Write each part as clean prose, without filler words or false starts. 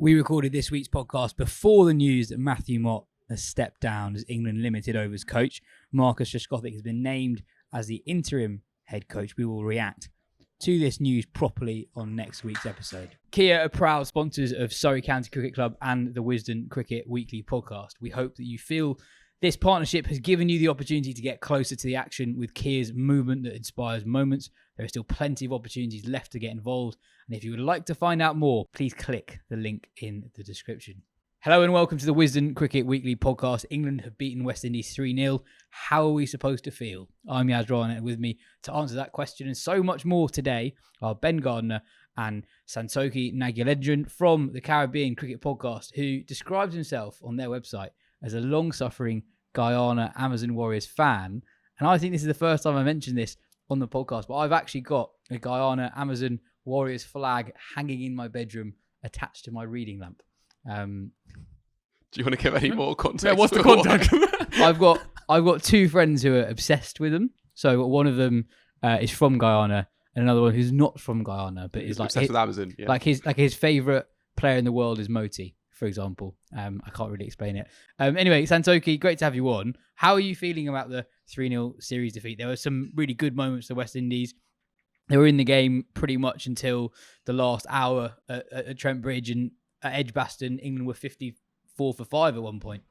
We recorded this week's podcast before the news that Matthew Mott has stepped down as England limited overs coach. Marcus Trescothick has been named as the interim head coach. We will react to this news properly on next week's episode. Kia are proud sponsors of Surrey County Cricket Club and the Wisden Cricket Weekly podcast. We hope that you feel this partnership has given you the opportunity to get closer to the action with Kia's movement that inspires moments. There are still plenty of opportunities left to get involved. And if you would like to find out more, please click the link in the description. Hello and welcome to the Wisden Cricket Weekly podcast. England have beaten West Indies 3-0. How are we supposed to feel? I'm Yas Rana, and with me to answer that question and so much more today are Ben Gardner and Santokie Nagulendran from the Caribbean Cricket Podcast, who describes himself on their website as a long-suffering Guyana Amazon Warriors fan. And I think this is the first time I mentioned this on the podcast, but I've actually got a Guyana Amazon Warriors flag hanging in my bedroom attached to my reading lamp. Do you want to give any more context? Yeah, what's the context? I've got two friends who are obsessed with them. So one of them is from Guyana, and another one who's not from Guyana, but is like obsessed with Amazon. Yeah. Like his favorite player in the world is Moti, for example. I can't really explain it. Anyway, Santokie, great to have you on. How are you feeling about the 3-0 series defeat? There were some really good moments for West Indies. They were in the game pretty much until the last hour at Trent Bridge, and at Edgbaston, England were 54 for 5 at one point.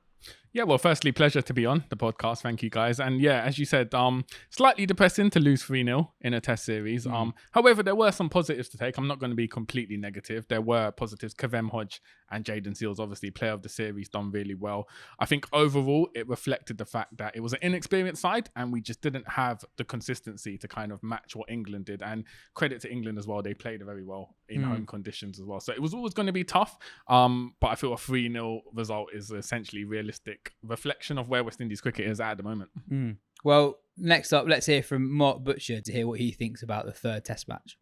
Yeah, well, firstly, pleasure to be on the podcast. Thank you, guys. And yeah, as you said, slightly depressing to lose 3-0 in a test series. However, there were some positives to take. I'm not going to be completely negative. There were positives. Kavem Hodge and Jayden Seals, obviously, player of the series, done really well. I think overall, it reflected the fact that it was an inexperienced side and we just didn't have the consistency to kind of match what England did. And credit to England as well. They played very well in home conditions as well. So it was always going to be tough. But I feel a 3-0 result is essentially realistic reflection of where West Indies cricket is at the moment. Well, next up, let's hear from Mark Butcher to hear what he thinks about the third test match.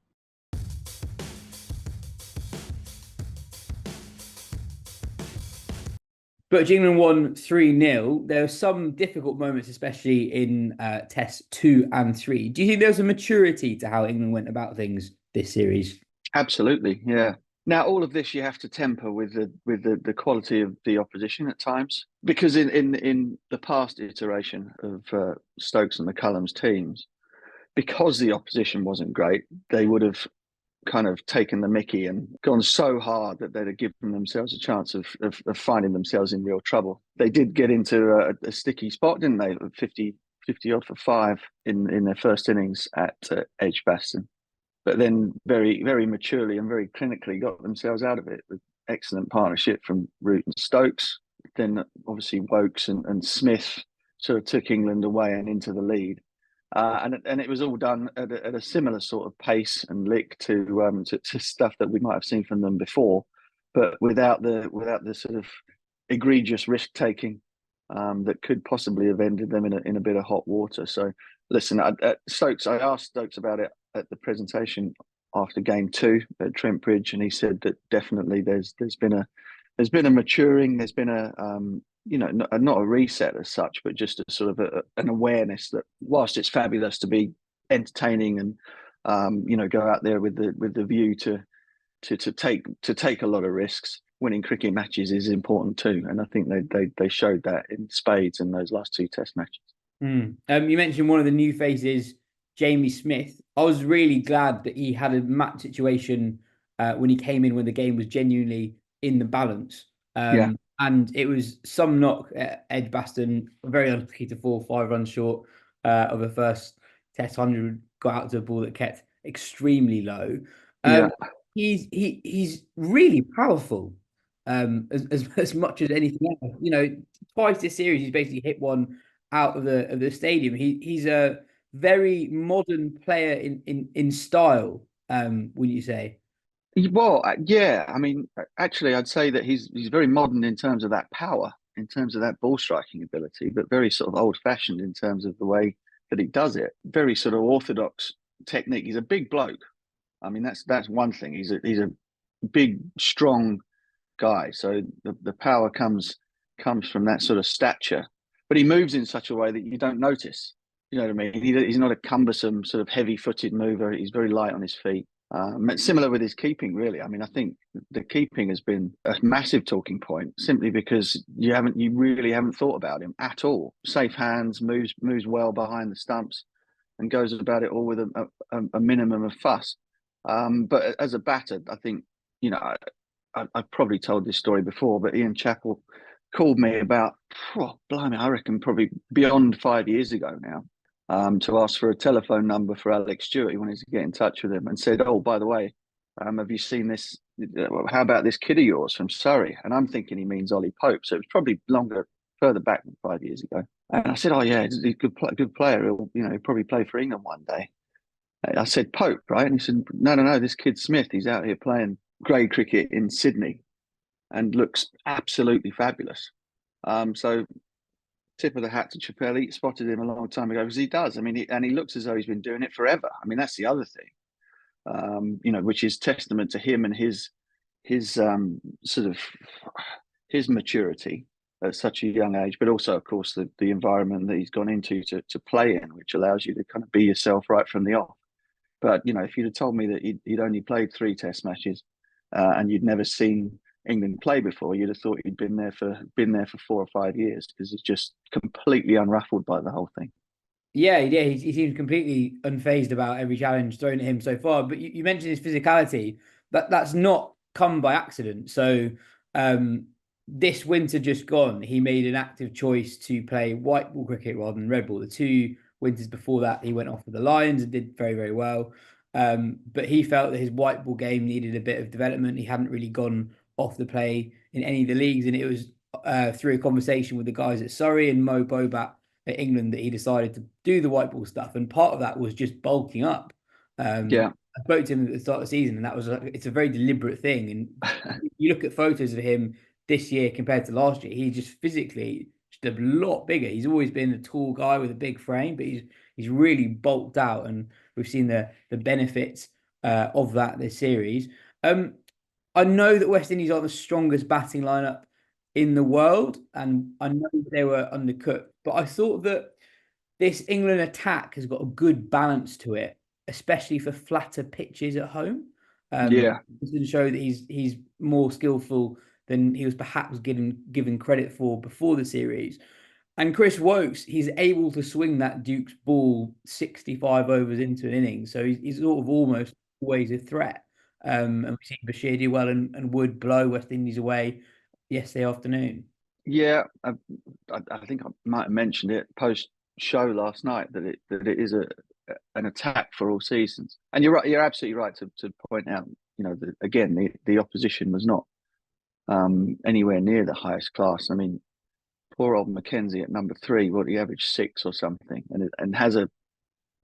But England won 3-0. There were some difficult moments, especially in tests 2 and 3. Do you think there was a maturity to how England went about things this series? Absolutely, yeah. Now, all of this you have to temper with the quality of the opposition at times, because in the past iteration of Stokes and McCullum's teams, because the opposition wasn't great, they would have kind of taken the mickey and gone so hard that they'd have given themselves a chance of finding themselves in real trouble. They did get into a sticky spot, didn't they? 50 odd for 5 in their first innings at Edgbaston. But then very, very maturely and very clinically got themselves out of it with excellent partnership from Root and Stokes. Then obviously Wokes and Smith sort of took England away and into the lead. And it was all done at a similar sort of pace and lick to stuff that we might have seen from them before, but without the sort of egregious risk taking that could possibly have ended them in a bit of hot water. So listen, I asked Stokes about it at the presentation after game 2 at Trent Bridge, and he said that definitely there's been a maturing, there's been a not a reset as such, but just a sort of an awareness that whilst it's fabulous to be entertaining and go out there with the view to take a lot of risks, winning cricket matches is important too, and I think they showed that in spades in those last 2 test matches. You mentioned one of the new faces, Jamie Smith. I was really glad that he had a match situation when he came in when the game was genuinely in the balance. And it was some knock at Edgbaston, very unlucky to fall 5 runs short of a first test 100, got out to a ball that kept extremely low. He's really powerful, as much as anything else. Twice this series, he's basically hit one out of the stadium. He's a very modern player in style, would you say? Well, yeah. I mean, actually, I'd say that he's very modern in terms of that power, in terms of that ball striking ability, but very sort of old-fashioned in terms of the way that he does it. Very sort of orthodox technique. He's a big bloke. I mean, that's one thing. He's a big, strong guy. So the power comes from that sort of stature. But he moves in such a way that you don't notice. You know what I mean? He's not a cumbersome sort of heavy-footed mover. He's very light on his feet. Similar with his keeping, really. I mean, I think the keeping has been a massive talking point simply because you really haven't thought about him at all. Safe hands, moves well behind the stumps, and goes about it all with a minimum of fuss. But as a batter, I think, you know, I've probably told this story before, but Ian Chappell called me about, blimey, I reckon probably beyond 5 years ago now, to ask for a telephone number for Alex Stewart. He wanted to get in touch with him and said, "Oh, by the way, have you seen this? How about this kid of yours from Surrey?" And I'm thinking he means Ollie Pope. So it was probably further back than 5 years ago. And I said, "Oh yeah, he's a good player. He'll probably play for England one day." I said, "Pope, right?" And he said, No, this kid Smith. He's out here playing grade cricket in Sydney and looks absolutely fabulous." So tip of the hat to Chappelle. He spotted him a long time ago, because he does. I mean, he looks as though he's been doing it forever. I mean, that's the other thing, which is testament to him and his sort of his maturity at such a young age, but also, of course, the environment that he's gone into to play in, which allows you to kind of be yourself right from the off. But, if you'd have told me that he'd only played 3 Test matches and you'd never seen England play before, you'd have thought he'd been there for 4 or 5 years, because he's just completely unruffled by the whole thing. Yeah, he seems completely unfazed about every challenge thrown at him so far. But you mentioned his physicality. That's not come by accident. So this winter just gone, he made an active choice to play white ball cricket rather than red ball. The 2 winters before that, he went off with the Lions and did very, very well. But he felt that his white ball game needed a bit of development. He hadn't really gone off the play in any of the leagues, and it was through a conversation with the guys at Surrey and Mo Bobat at England that he decided to do the white ball stuff. And part of that was just bulking up. I spoke to him at the start of the season, and it's a very deliberate thing. And you look at photos of him this year compared to last year, he's just physically just a lot bigger. He's always been a tall guy with a big frame, but he's really bulked out, and we've seen the benefits of that this series. I know that West Indies are the strongest batting lineup in the world, and I know they were undercooked, but I thought that this England attack has got a good balance to it, especially for flatter pitches at home. This can show that he's more skillful than he was perhaps given credit for before the series. And Chris Woakes, he's able to swing that Duke's ball 65 overs into an inning, so he's sort of almost always a threat. And we've seen Bashir do well and Wood blow West Indies away yesterday afternoon. Yeah, I think I might have mentioned it post-show last night that it is an attack for all seasons. And you're right. You're absolutely right to point out. That, again, the opposition was not anywhere near the highest class. I mean, poor old Mackenzie at number 3, he averaged 6 or something, and has a.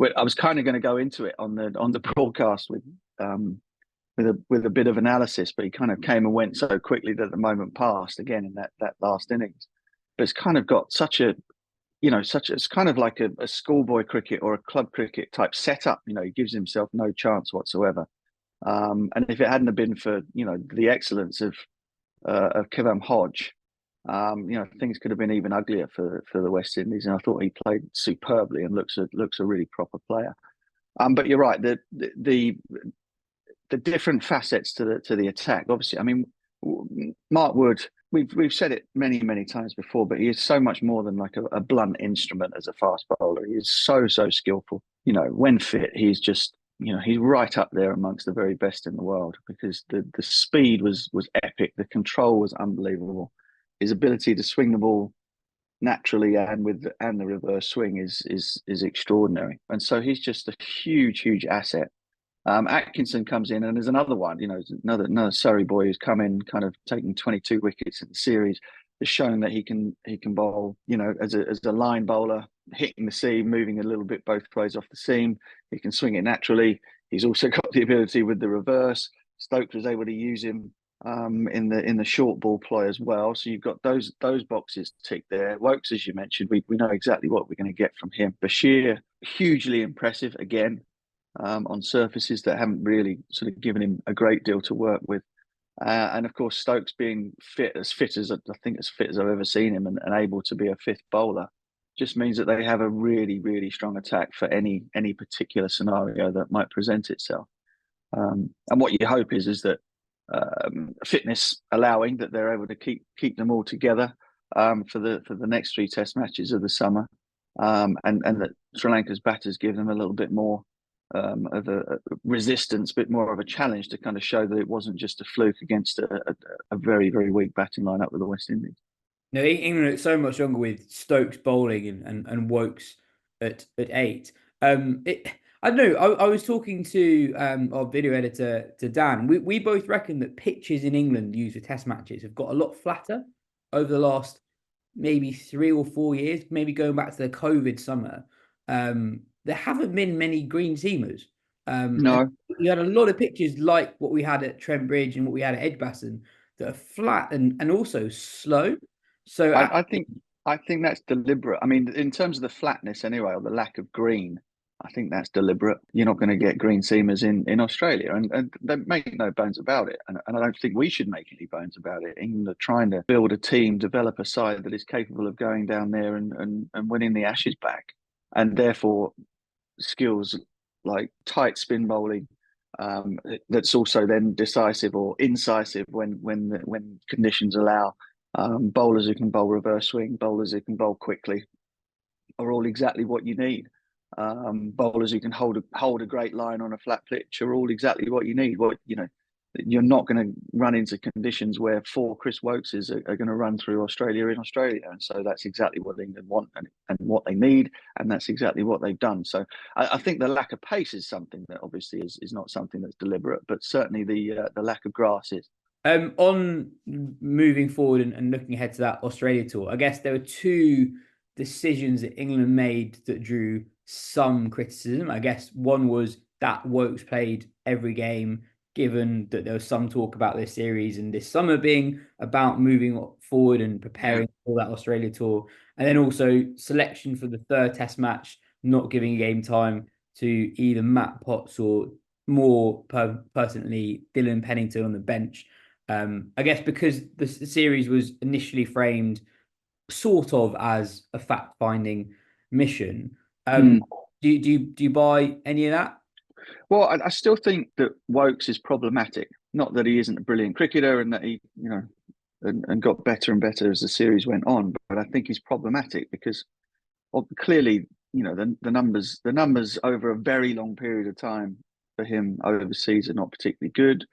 Well, I was kind of going to go into it on the broadcast with a bit of analysis, but he kind of came and went so quickly that the moment passed again in that last innings. But it's kind of got it's kind of like a schoolboy cricket or a club cricket type setup. He gives himself no chance whatsoever. And if it hadn't have been for the excellence of Kevam Hodge, things could have been even uglier for the West Indies. And I thought he played superbly and looks a really proper player. But you're right. The different facets to the attack. Obviously, I mean, Mark Wood. We've said it many times before, but he is so much more than like a blunt instrument as a fast bowler. He is so skillful. When fit, he's just he's right up there amongst the very best in the world, because the speed was epic, the control was unbelievable, his ability to swing the ball naturally and the reverse swing is extraordinary, and so he's just a huge asset. Atkinson comes in, and there's another one, another Surrey boy who's come in, kind of taking 22 wickets in the series, has shown that he can bowl, as a line bowler, hitting the seam, moving a little bit both ways off the seam. He can swing it naturally. He's also got the ability with the reverse. Stokes was able to use him in the short ball ploy as well. So you've got those boxes ticked there. Woakes, as you mentioned, we know exactly what we're going to get from him. Bashir, hugely impressive again. On surfaces that haven't really sort of given him a great deal to work with. And of course, Stokes being fit as I've ever seen him, and able to be a fifth bowler, just means that they have a really strong attack for any particular scenario that might present itself. And what you hope is that fitness allowing, that they're able to keep them all together for the next 3 Test matches of the summer, and that Sri Lanka's batters give them a little bit more of a resistance, a bit more of a challenge to kind of show that it wasn't just a fluke against a very, very weak batting lineup with the West Indies. No, England are so much stronger with Stokes bowling and Wokes at 8. I don't know. I was talking to our video editor, to Dan. We both reckon that pitches in England used for Test matches have got a lot flatter over the last maybe 3 or 4 years, maybe going back to the COVID summer. There haven't been many green seamers. No, We had a lot of pitches like what we had at Trent Bridge and what we had at Edgbaston that are flat and also slow. So I think that's deliberate. I mean, in terms of the flatness anyway, or the lack of green, I think that's deliberate. You're not going to get green seamers in Australia, and they make no bones about it. And I don't think we should make any bones about it. England are trying to build a team, develop a side that is capable of going down there and winning the Ashes back, and therefore skills like tight spin bowling, that's also then decisive or incisive when conditions allow. Bowlers who can bowl reverse swing, bowlers who can bowl quickly, are all exactly what you need. Bowlers who can hold a great line on a flat pitch are all exactly what you need. You're not going to run into conditions where 4 Chris Wokeses are going to run through Australia in Australia, and so that's exactly what England want and what they need, and that's exactly what they've done. So I think the lack of pace is something that obviously is not something that's deliberate, but certainly the lack of grass is. On moving forward and looking ahead to that Australia tour, I guess there were 2 decisions that England made that drew some criticism. I guess one was that Wokes played every game, given that there was some talk about this series and this summer being about moving forward and preparing for that Australia tour. And then also selection for the 3rd Test match, not giving game time to either Matt Potts or more personally Dylan Pennington on the bench. I guess because the series was initially framed sort of as a fact-finding mission. Do you buy any of that? Well, I still think that Wokes is problematic. Not that he isn't a brilliant cricketer and that he, and got better and better as the series went on, but I think he's problematic because clearly, the numbers over a very long period of time for him overseas are not particularly good.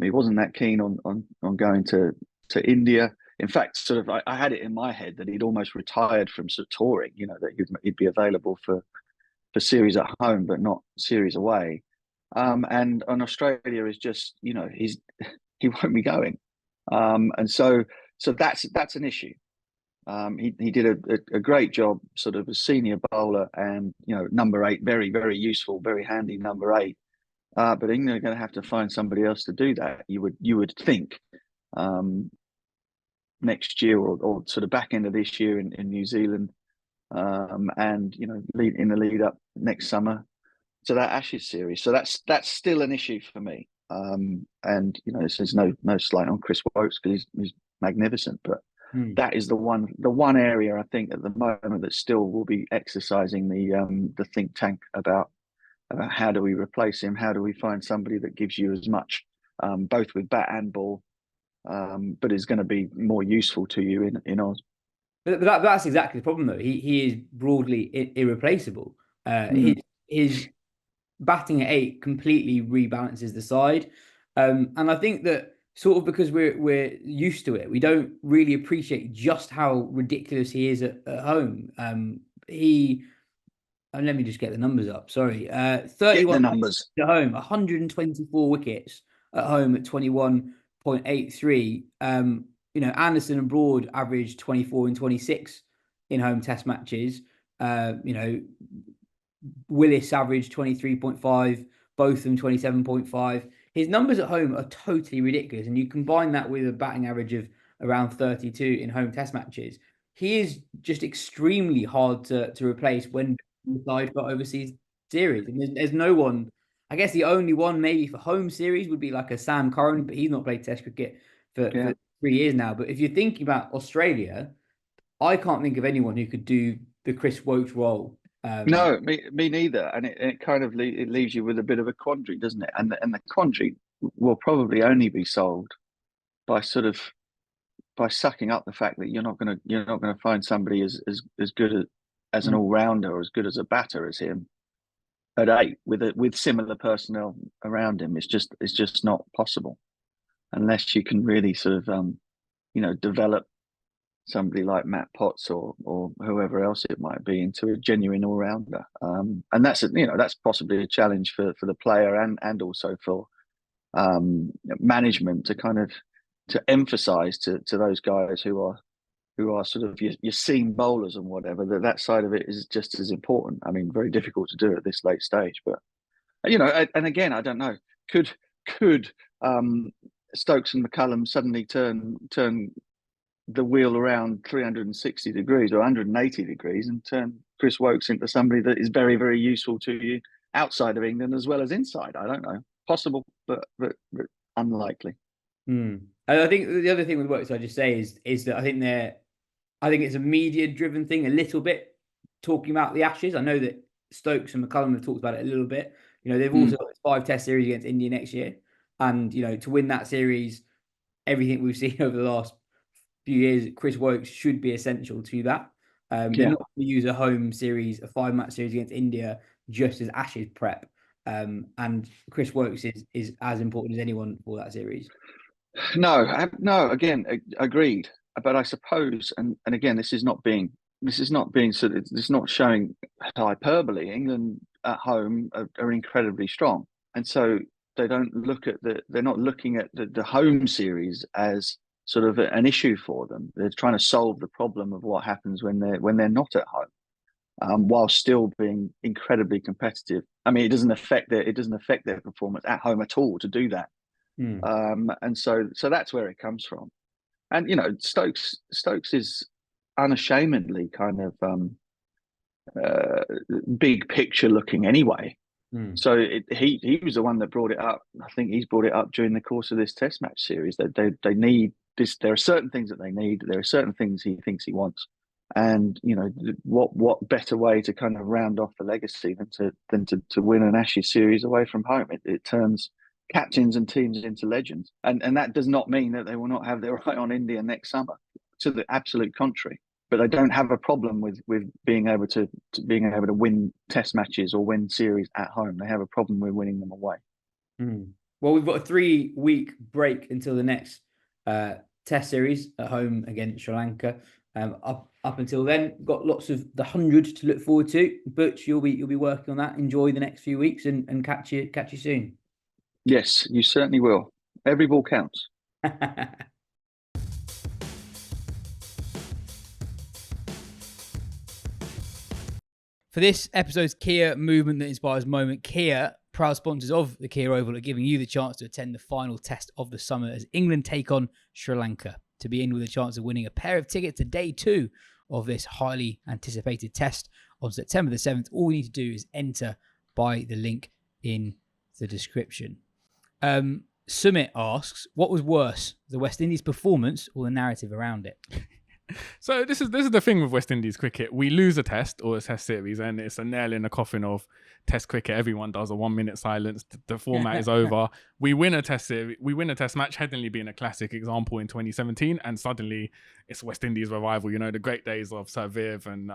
He wasn't that keen on going to India. In fact, sort of, I had it in my head that he'd almost retired from sort of touring. That he'd be available for series at home, but not series away. And Australia is just, he won't be going, and so that's an issue. He did a great job, sort of a senior bowler, and number 8, very, very useful, very handy number 8. But England are going to have to find somebody else to do that. You would think next year or sort of back end of this year in New Zealand, and lead up next summer to that Ashes series. So that's still an issue for me. And there's no slight on Chris Wokes because he's magnificent, but that is the one area I think at the moment that still will be exercising the think tank about how do we replace him? How do we find somebody that gives you as much, both with bat and ball, but is going to be more useful to you in Oz? But that's exactly the problem, though. He is broadly irreplaceable. His batting at 8 completely rebalances the side, and I think that sort of because we're used to it, we don't really appreciate just how ridiculous he is at home. Let me just get the numbers up. Sorry, 31 numbers at home, 124 wickets at home at 21.83. Anderson and Broad averaged 24 and 26 in home Test matches. Willis averaged 23.5, both of them 27.5. His numbers at home are totally ridiculous, and you combine that with a batting average of around 32 in home Test matches. He is just extremely hard to replace when the side got overseas series. And there's no one. I guess the only one maybe for home series would be like a Sam Curran, but he's not played Test cricket for 3 years now. But if you're thinking about Australia, I can't think of anyone who could do the Chris Wokes role No, me neither. And it kind of it leaves you with a bit of a quandary, doesn't it? And the quandary will probably only be solved by by sucking up the fact that you're not gonna find somebody as good as an all rounder or as good as a batter as him at 8 with similar personnel around him. It's just not possible unless you can really sort of develop somebody like Matt Potts or whoever else it might be into a genuine all rounder. And that's possibly a challenge for the player and also for management to kind of to emphasize to those guys who are sort of your seam bowlers and whatever, that side of it is just as important. I mean, very difficult to do at this late stage, but and again, I don't know. Could Stokes and McCullum suddenly turn the wheel around 360 degrees or 180 degrees and turn Chris Woakes into somebody that is very, very useful to you outside of England as well as inside? I don't know. Possible, but unlikely. I think the other thing with Woakes, I just say is that I think it's a media-driven thing a little bit, talking about the Ashes. I know that Stokes and McCullum have talked about it a little bit. They've also got 5 Test series against India next year. And, to win that series, everything we've seen over the last few years, Chris Woakes should be essential to that. They're not going to use a home series, a 5-match series against India, just as Ashes prep. And Chris Woakes is as important as anyone for that series. No, again, agreed. But I suppose, and again, this is not being sort of, it's not showing hyperbole. England at home are incredibly strong, and so they're not looking at the home series as sort of an issue for them. They're trying to solve the problem of what happens when they're not at home, while still being incredibly competitive. I mean, it doesn't affect their performance at home at all to do that. And so that's where it comes from. And Stokes is unashamedly kind of big picture looking anyway. So he was the one that brought it up. I think he's brought it up during the course of this Test match series that they need this. There are certain things that they need. There are certain things he thinks he wants. And what better way to kind of round off the legacy than to win an Ashes series away from home? It turns captains and teams into legends, and that does not mean that they will not have their eye on India next summer. To the absolute contrary, but they don't have a problem with being able to win Test matches or win series at home. They have a problem with winning them away. Well, we've got a 3-week break until the next Test series at home against Sri Lanka. Up until then, got lots of the 100 to look forward to. Butch, you'll be working on that. Enjoy the next few weeks and catch you soon. Yes, you certainly will. Every ball counts. For this episode's Kia Movement That Inspires moment, Kia, proud sponsors of the Kia Oval, are giving you the chance to attend the final test of the summer as England take on Sri Lanka. To be in with a chance of winning a pair of tickets to day 2 of this highly anticipated test on September the 7th, all you need to do is enter by the link in the description. Sumit asks, what was worse, the West Indies performance or the narrative around it? So this is the thing with West Indies cricket. We lose a test or a test series and it's a nail in the coffin of test cricket. Everyone does a 1-minute silence. The format is over. We win a test series. We win a test match, Headingley being a classic example in 2017, and suddenly it's West Indies revival. The great days of Sir Viv and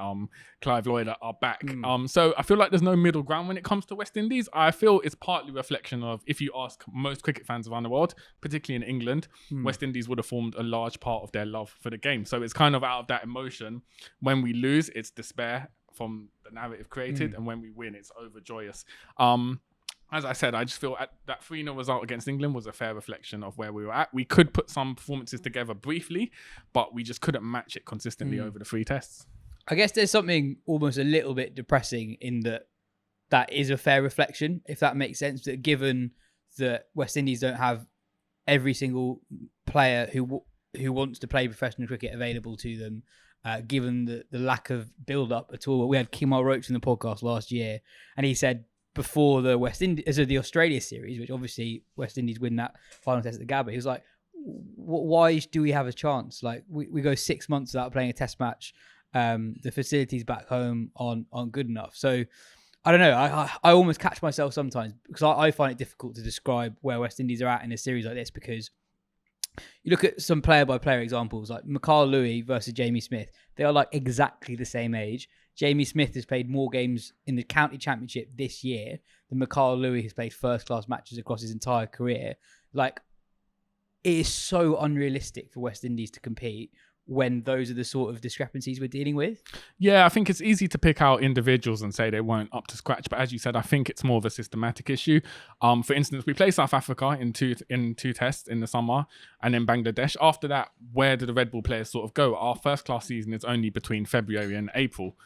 Clive Lloyd are back. So I feel like there's no middle ground when it comes to West Indies. I feel it's partly a reflection of, if you ask most cricket fans around the world, particularly in England, West Indies would have formed a large part of their love for the game. So it's kind of out of that emotion. When we lose, it's despair from the narrative created, and when we win, it's overjoyous. As I said, I just feel that 3-0 result against England was a fair reflection of where we were at. We could put some performances together briefly, but we just couldn't match it consistently over the 3 tests. I guess there's something almost a little bit depressing in that is a fair reflection, if that makes sense, that given that West Indies don't have every single player who wants to play professional cricket available to them, given the lack of build-up at all. We had Kimal Roach in the podcast last year, and he said before the the Australia series, which obviously West Indies win that final test at the Gabba, he was like, why do we have a chance? Like, we go 6 months without playing a test match. the facilities back home aren't good enough. So I don't know. I almost catch myself sometimes because I find it difficult to describe where West Indies are at in a series like this, because you look at some player-by-player examples like Mikhail Louis versus Jamie Smith. They are like exactly the same age. Jamie Smith has played more games in the county championship this year than Mikhail Louis has played first-class matches across his entire career. Like, it is so unrealistic for West Indies to compete when those are the sort of discrepancies we're dealing with. Yeah, I think it's easy to pick out individuals and say they weren't up to scratch, but as you said, I think it's more of a systematic issue. For instance, we play South Africa in two tests in the summer, and then Bangladesh. After that, where do the Red Bull players sort of go? Our first class season is only between February and April.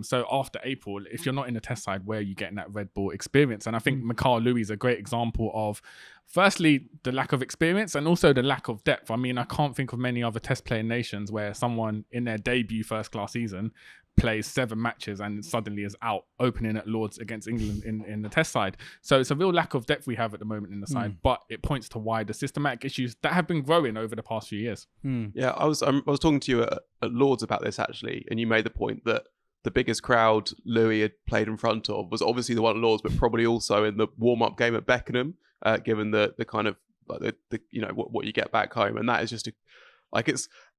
So after April, if you're not in the test side, where are you getting that Red Bull experience? And I think Mikhail Louis is a great example of, firstly, the lack of experience and also the lack of depth. I mean, I can't think of many other test playing nations where someone in their debut first class season plays 7 matches and suddenly is out opening at Lords against England in the test side. So it's a real lack of depth we have at the moment in the side, but it points to why the systematic issues that have been growing over the past few years. Yeah, I was talking to you at Lords about this actually, and you made the point that the biggest crowd Louis had played in front of was obviously the one at Lords, but probably also in the warm-up game at Beckenham, given the kind of like the you know what you get back home, and that is just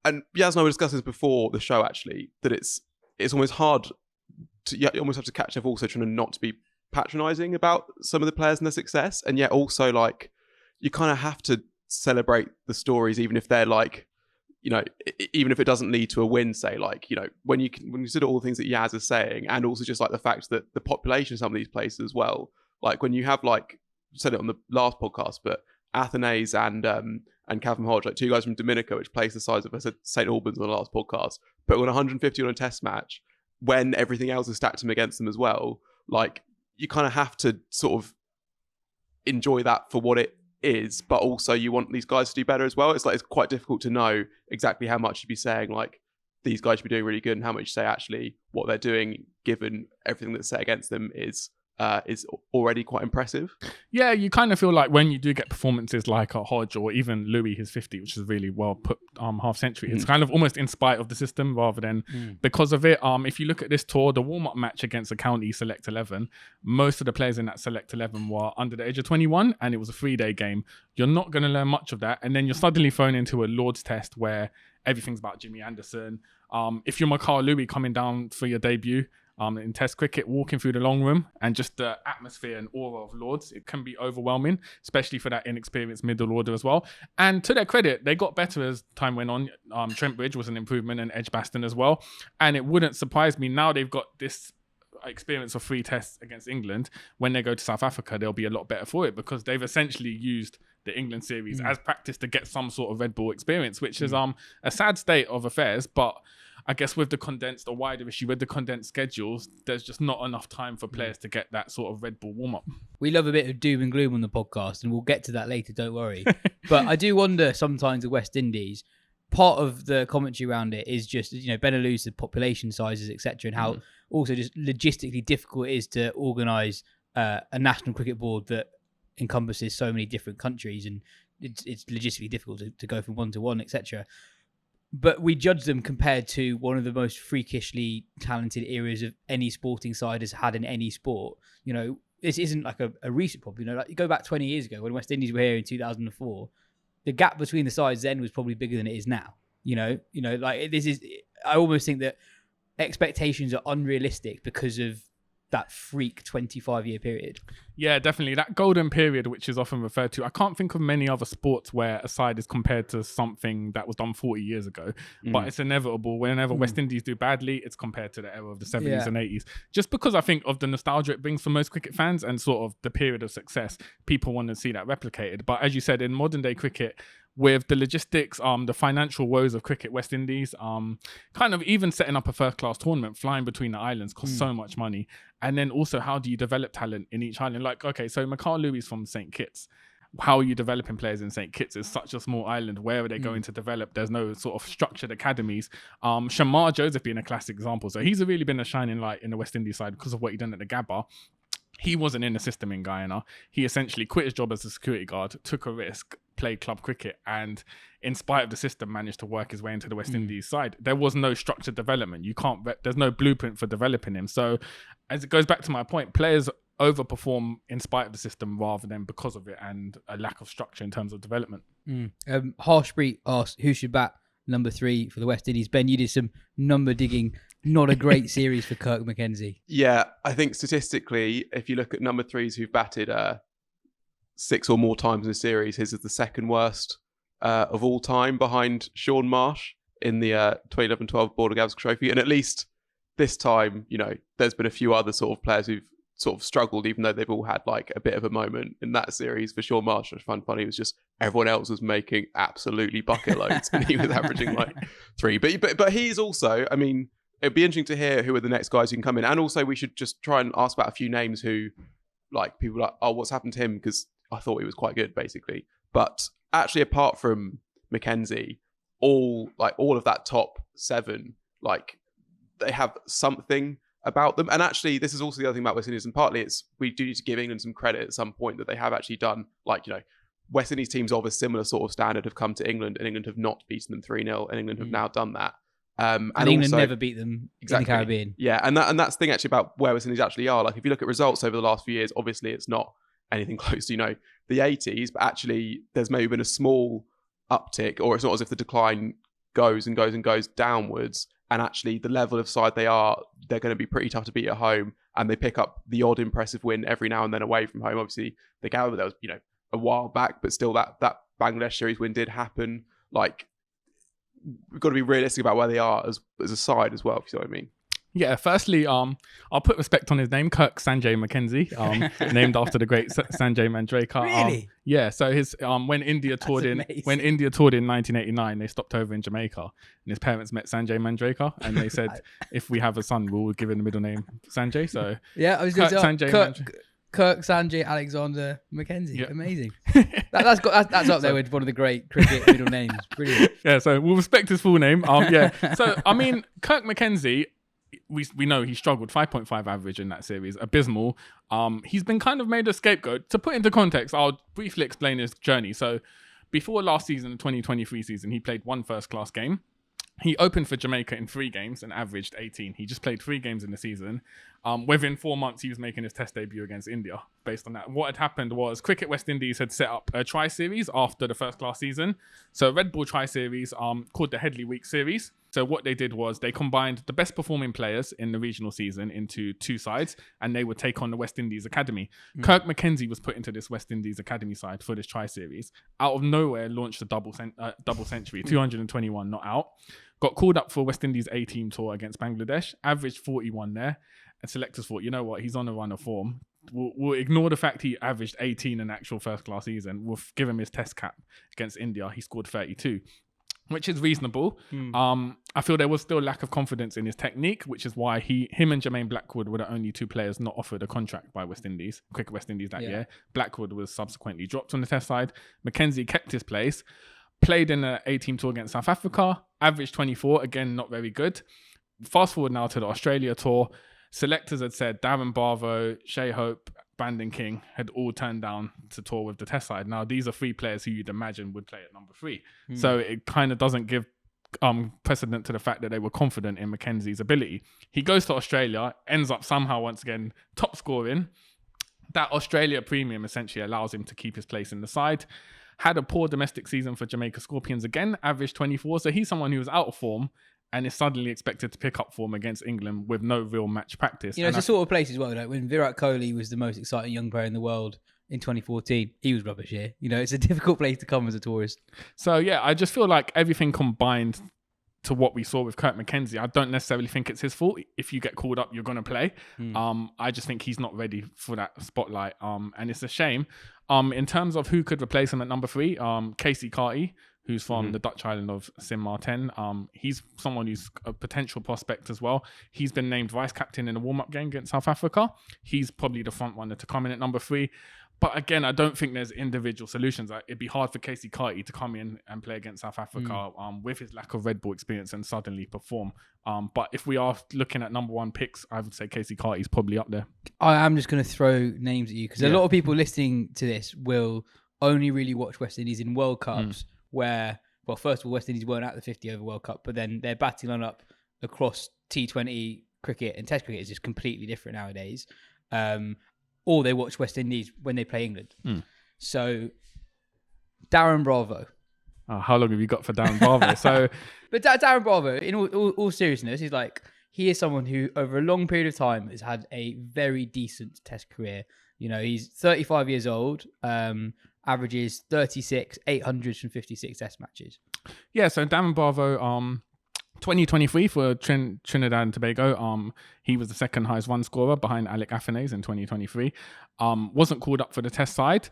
and Yas and I were discussing this before the show actually, that it's almost hard to, you almost have to catch up also trying to not to be patronising about some of the players and their success, and yet also like you kind of have to celebrate the stories even if they're like, you know, even if it doesn't lead to a win, say, like, you know, when you consider all the things that Yas is saying, and also just like the fact that the population of some of these places as well, like when you have like, said it on the last podcast, but Athanase and Calvin Hodge, like 2 guys from Dominica, which plays the size of, I said, St. Albans on the last podcast, but on 150 on a test match, when everything else is stacked them against them as well, like you kind of have to sort of enjoy that for what it is, but also you want these guys to do better as well. It's like it's quite difficult to know exactly how much you'd be saying like these guys should be doing really good and how much you say actually what they're doing given everything that's set against them is already quite impressive. Yeah, you kind of feel like when you do get performances like a Hodge or even Louis, his 50, which is really well put half century, it's kind of almost in spite of the system rather than because of it. If you look at this tour, the warm-up match against the county Select 11, most of the players in that Select 11 were under the age of 21 and it was a 3-day game. You're not going to learn much of that, and then you're suddenly thrown into a Lord's test where everything's about Jimmy Anderson. If you're Mikhail Louis coming down for your debut in Test cricket, walking through the long room and just the atmosphere and aura of Lords, it can be overwhelming, especially for that inexperienced middle order as well. And to their credit, they got better as time went on. Trent Bridge was an improvement and Edgbaston as well. And it wouldn't surprise me now they've got this experience of 3 tests against England. When they go to South Africa, they'll be a lot better for it because they've essentially used the England series as practice to get some sort of Red Bull experience, which is a sad state of affairs. But I guess with the condensed or wider issue with the condensed schedules, there's just not enough time for players to get that sort of Red Bull warm-up. We love a bit of doom and gloom on the podcast, and we'll get to that later, don't worry. But I do wonder sometimes the West Indies, part of the commentary around it is just, you know, Benelux, the population sizes, etc., and how also just logistically difficult it is to organise a national cricket board that encompasses so many different countries, and it's logistically difficult to go from one to one, etc. But we judge them compared to one of the most freakishly talented eras of any sporting side has had in any sport. You know, this isn't like a recent problem. You know, like you go back 20 years ago when West Indies were here in 2004, the gap between the sides then was probably bigger than it is now. You know, like this is. I almost think that expectations are unrealistic because of that freak 25-year period. Yeah, definitely. That golden period, which is often referred to, I can't think of many other sports where a side is compared to something that was done 40 years ago, but it's inevitable. Whenever West Indies do badly, it's compared to the era of the 70s and 80s. Just because I think of the nostalgia it brings for most cricket fans and sort of the period of success, people want to see that replicated. But as you said, in modern day cricket, with the logistics, the financial woes of cricket, West Indies, kind of even setting up a first-class tournament, flying between the islands costs so much money. And then also, how do you develop talent in each island? Like, okay, so Mikhail Louis is from St. Kitts. How are you developing players in St. Kitts? It's such a small island. Where are they going to develop? There's no sort of structured academies. Shamar Joseph being a classic example. So he's really been a shining light in the West Indies side because of what he done at the Gabba. He wasn't in the system in Guyana. He essentially quit his job as a security guard, took a risk, played club cricket and, in spite of the system, managed to work his way into the West Indies side. There was no structured development. There's no blueprint for developing him. So, as it goes back to my point, players overperform in spite of the system rather than because of it, and a lack of structure in terms of development. Harshpreet asked who should bat number 3 for the West Indies. Ben, you did some number digging. Not a great series for Kirk McKenzie. Yeah, I think statistically, if you look at number 3s who've batted 6 or more times in a series, his is the second worst of all time, behind Sean Marsh in the 2011-12 Border Gavs Trophy. And at least this time, there's been a few other sort of players who've sort of struggled, even though they've all had like a bit of a moment in that series. For Sean Marsh, which I find funny, was just everyone else was making absolutely bucket loads and he was averaging like 3. But he's also, I mean, it'd be interesting to hear who are the next guys who can come in. And also we should just try and ask about a few names who, like, people are like, oh, what's happened to him? Because I thought he was quite good, basically. But actually, apart from McKenzie, all of that top 7, like, they have something about them. And actually, this is also the other thing about West Indies, and partly we do need to give England some credit at some point that they have actually done, like, West Indies teams of a similar sort of standard have come to England, and England have not beaten them 3-0, and England have now done that. And England never beat them in the Caribbean. Yeah, and that's the thing actually about where West Indies actually are. Like, if you look at results over the last few years, obviously it's not anything close to, the 80s, but actually there's maybe been a small uptick, or it's not as if the decline goes and goes and goes downwards. And actually the level of side they're going to be pretty tough to beat at home, and they pick up the odd impressive win every now and then away from home. Obviously, the Gallagher, that was, a while back, but still that Bangladesh series win did happen. Like, we've got to be realistic about where they are as a side as well, if you know what I mean. Yeah, firstly, I'll put respect on his name, Kirk Sanjay McKenzie, named after the great Sanjay Manjrekar. Really? Yeah, so his when India toured in 1989, they stopped over in Jamaica, and his parents met Sanjay Manjrekar, and they said, if we have a son, we'll give him the middle name Sanjay. So yeah, I was going to say Kirk Sanjay Alexander McKenzie. Yep. Amazing. That's up there with one of the great cricket middle names. Brilliant. Yeah, so we'll respect his full name. Yeah. So I mean, Kirk McKenzie, we know he struggled, 5.5 average in that series, abysmal. He's been kind of made a scapegoat. To put into context, I'll briefly explain his journey. So before last season, the 2023 season, he played 1 first-class game. He opened for Jamaica in 3 games and averaged 18. He just played 3 games in the season. Within 4 months, he was making his test debut against India. Based on that, what had happened was Cricket West Indies had set up a tri-series after the first-class season. So Red Bull tri-series called the Headley Week Series. So what they did was they combined the best performing players in the regional season into 2 sides, and they would take on the West Indies Academy. Kirk McKenzie was put into this West Indies Academy side for this tri-series. Out of nowhere, launched a double century, 221 not out. Got called up for West Indies A-team tour against Bangladesh, averaged 41 there, and selectors thought, you know what, he's on a run of form. We'll ignore the fact he averaged 18 in actual first-class season. We'll give him his test cap against India. He scored 32. Which is reasonable. I feel there was still lack of confidence in his technique, which is why him and Jermaine Blackwood were the only 2 players not offered a contract by Cricket West Indies that year. Blackwood was subsequently dropped on the test side. McKenzie kept his place, played in an A-team tour against South Africa, averaged 24, again, not very good. Fast forward now to the Australia tour. Selectors had said Darren Barvo, Shea Hope, Brandon King had all turned down to tour with the test side. Now, these are 3 players who you'd imagine would play at number 3. So it kind of doesn't give precedent to the fact that they were confident in McKenzie's ability. He goes to Australia, ends up somehow once again top scoring. That Australia premium essentially allows him to keep his place in the side. Had a poor domestic season for Jamaica Scorpions again, averaged 24. So he's someone who was out of form and is suddenly expected to pick up form against England with no real match practice. It's a sort of place as well. Like when Virat Kohli was the most exciting young player in the world in 2014, he was rubbish here. It's a difficult place to come as a tourist. So yeah, I just feel like everything combined to what we saw with Kirk McKenzie, I don't necessarily think it's his fault. If you get called up, you're going to play. I just think he's not ready for that spotlight. And it's a shame. In terms of who could replace him at number 3, Casey Carty, who's from the Dutch island of Sint Maarten. He's someone who's a potential prospect as well. He's been named vice captain in a warm-up game against South Africa. He's probably the front runner to come in at number 3. But again, I don't think there's individual solutions. It'd be hard for Casey Carty to come in and play against South Africa with his lack of Red Bull experience and suddenly perform. But if we are looking at number 1 picks, I would say Casey Carty's probably up there. I am just going to throw names at you because a lot of people listening to this will only really watch West Indies in World Cups where, well, first of all, West Indies weren't at the 50 over World Cup, but then their batting lineup across T20 cricket and Test cricket is just completely different nowadays. Or they watch West Indies when they play England. So Darren Bravo. Oh, how long have you got for Darren Bravo? So, but Darren Bravo, in all seriousness, he is someone who over a long period of time has had a very decent Test career. You know, he's 35 years old, averages 36, 856 Test matches. Yeah, so Darren Bravo, 2023 for Trinidad and Tobago, he was the second highest run scorer behind Alec Afanase in 2023. Wasn't called up for the Test side.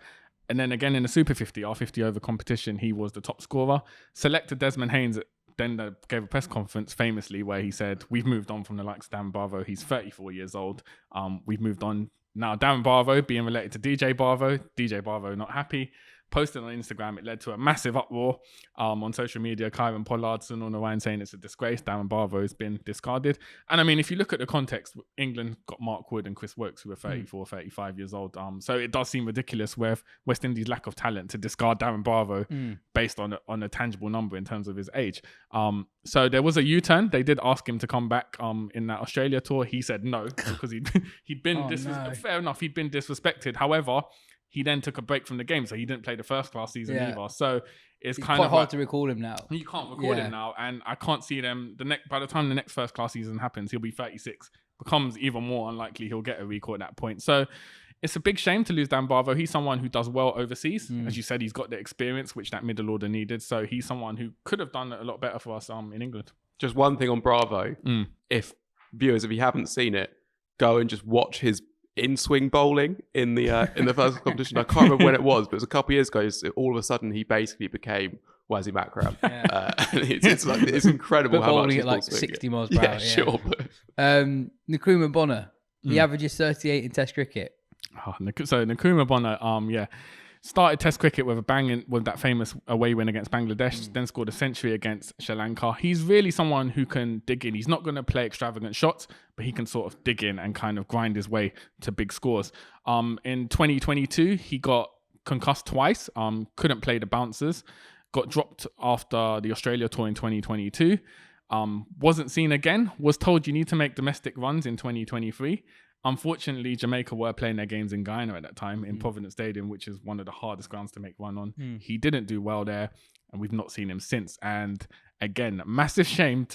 And then again in the Super 50, our 50 over competition, he was the top scorer. Selector Desmond Haynes then gave a press conference famously where he said, we've moved on from the likes of Darren Bravo. He's 34 years old. We've moved on. Now, Darren Bravo being related to DJ Bravo not happy. Posted on Instagram, it led to a massive uproar on social media. Kyron Pollardson on the line saying it's a disgrace. Darren Bravo has been discarded. And I mean, if you look at the context, England got Mark Wood and Chris Woakes, who are 34, 35 years old. So it does seem ridiculous with West Indies' lack of talent to discard Darren Bravo based on a tangible number in terms of his age. So there was a U-turn. They did ask him to come back in that Australia tour. He said no because he'd been fair enough. He'd been disrespected. However, he then took a break from the game, so he didn't play the first class season either. So it's kind quite of hard to recall him now. You can't record him now, and I can't see them. By the time the next first class season happens, he'll be 36. Becomes even more unlikely he'll get a recall at that point. So it's a big shame to lose Dan Bravo. He's someone who does well overseas. As you said, he's got the experience which that middle order needed. So he's someone who could have done a lot better for us in England. Just one thing on Bravo. If viewers, if you haven't seen it, go and just watch his in-swing bowling in the first competition. I can't remember when it was, but it was a couple of years ago. So all of a sudden, he basically became Wazim Akram. It's incredible how much he's at like 60 miles per hour. Yeah, sure. Nkrumah Bonner, he averages 38 in Test cricket. So Nkrumah Bonner, started Test cricket with a bang with that famous away win against Bangladesh, then scored a century against Sri Lanka. He's really someone who can dig in. He's not going to play extravagant shots, but he can sort of dig in and kind of grind his way to big scores. In 2022, he got concussed twice, couldn't play the bouncers, got dropped after the Australia tour in 2022, wasn't seen again, was told you need to make domestic runs in 2023. Unfortunately, Jamaica were playing their games in Guyana at that time in Providence Stadium, which is one of the hardest grounds to make run on. He didn't do well there, and we've not seen him since. And again, massive shame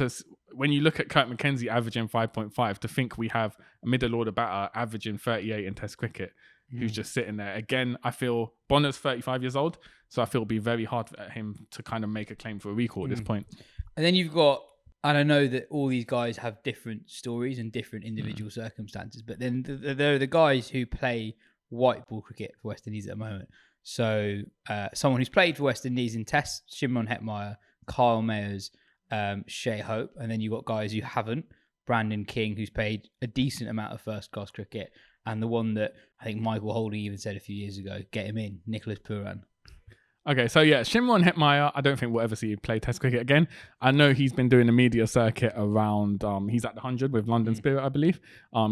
when you look at Kurt McKenzie averaging 5.5, to think we have a middle order batter averaging 38 in Test cricket, who's just sitting there. Again, I feel Bonner's 35 years old, so I feel it'll be very hard for him to kind of make a claim for a recall at this point. And then you've got, and I know that all these guys have different stories and different individual circumstances, but then there are the guys who play white ball cricket for West Indies at the moment. So someone who's played for West Indies in Test, Shimron Hetmeyer, Kyle Mayers, Shea Hope, and then you've got guys who haven't, Brandon King, who's played a decent amount of first-class cricket, and the one that I think Michael Holding even said a few years ago, get him in, Nicholas Puran. Okay, so yeah, Shimron Hetmeyer, I don't think we'll ever see him play Test cricket again. I know he's been doing the media circuit around, he's at the 100 with London Spirit, I believe.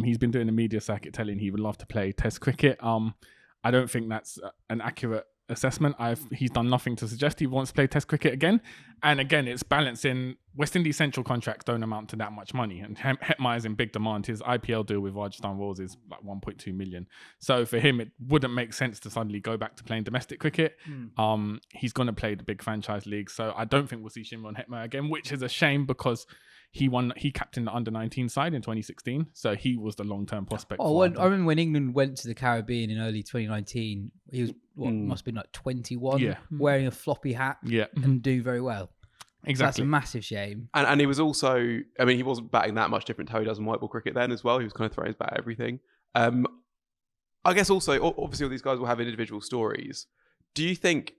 He's been doing the media circuit telling he would love to play Test cricket. I don't think that's an accurate assessment. He's done nothing to suggest he wants to play Test cricket again. And again, it's balancing. West Indies Central contracts don't amount to that much money, and Hetmeyer's in big demand. His IPL deal with Rajasthan Royals is like 1.2 million. So for him, it wouldn't make sense to suddenly go back to playing domestic cricket. He's going to play the big franchise league, so I don't think we'll see Shimron Hetmeyer again, which is a shame because he captained the under-19 side in 2016, so he was the long-term prospect. I remember when England went to the Caribbean in early 2019, he was must have been like 21, wearing a floppy hat, and doing very well. Exactly. So that's a massive shame. And he was also, I mean, he wasn't batting that much different to how he does in white ball cricket then as well. He was kind of throwing his bat at everything. I guess also, obviously all these guys will have individual stories. Do you think,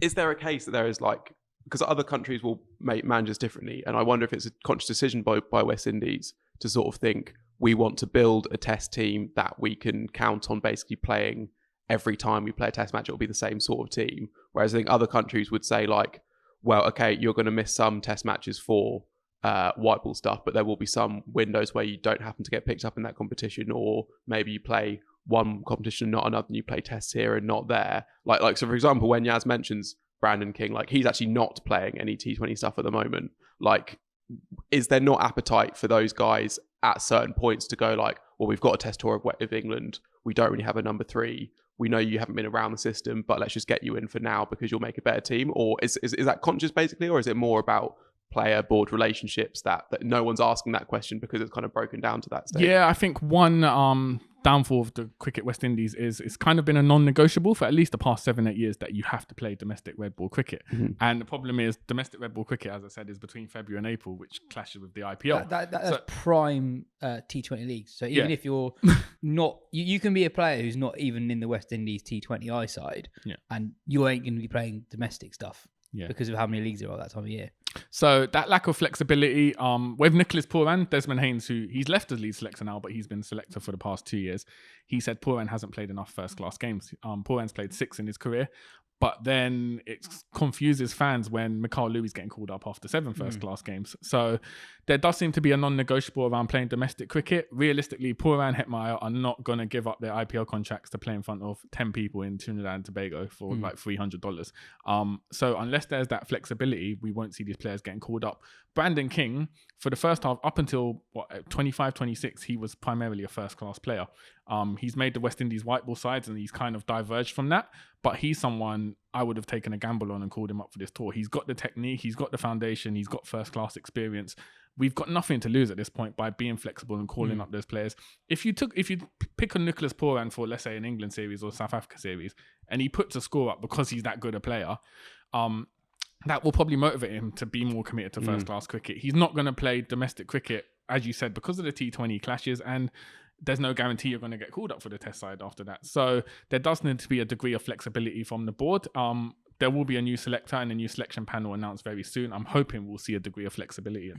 is there a case that there is like, because other countries will make managers differently, and I wonder if it's a conscious decision by West Indies to sort of think, we want to build a Test team that we can count on basically playing every time we play a Test match, it'll be the same sort of team. Whereas I think other countries would say like, well, okay, you're going to miss some Test matches for white ball stuff, but there will be some windows where you don't happen to get picked up in that competition, or maybe you play one competition, not another, and you play tests here and not there. Like so, for example, when Yas mentions Brandon King, like he's actually not playing any T20 stuff at the moment. Like, is there not appetite for those guys at certain points to go like, well, we've got a test tour of England. We don't really have a number 3. We know you haven't been around the system, but let's just get you in for now because you'll make a better team? Or is that conscious basically, or is it more about player board relationships that no one's asking that question because it's kind of broken down to that stage? Yeah, I think one downfall of the cricket West Indies is it's kind of been a non-negotiable for at least the past 7-8 years that you have to play domestic red ball cricket. And the problem is domestic red ball cricket, as I said, is between February and April, which clashes with the IPL. That's prime T20 leagues. So even if you're not, you can be a player who's not even in the West Indies T20I side, and you ain't going to be playing domestic stuff because of how many leagues there are that time of year. So that lack of flexibility, with Nicholas Pooran, Desmond Haynes, who he's left as lead selector now, but he's been selector for the past 2 years. He said Pooran hasn't played enough first-class games. Pooran's played 6 in his career, but then it confuses fans when Mikhail Louis getting called up after 7 first-class games. So there does seem to be a non-negotiable around playing domestic cricket. Realistically, Pooran, Hetmeyer are not going to give up their IPL contracts to play in front of 10 people in Trinidad and Tobago for like $300. So unless there's that flexibility, we won't see these players getting called up. Brandon King, for the first half, up until 25, 26, he was primarily a first-class player. He's made the West Indies white ball sides and he's kind of diverged from that. But he's someone I would have taken a gamble on and called him up for this tour. He's got the technique, he's got the foundation, he's got first-class experience. We've got nothing to lose at this point by being flexible and calling up those players. If you pick a Nicholas Pooran for, let's say, an England series or South Africa series, and he puts a score up because he's that good a player, that will probably motivate him to be more committed to first-class cricket. He's not going to play domestic cricket, as you said, because of the T20 clashes, and there's no guarantee you're going to get called up for the test side after that. So there does need to be a degree of flexibility from the board. There will be a new selector and a new selection panel announced very soon. I'm hoping we'll see a degree of flexibility.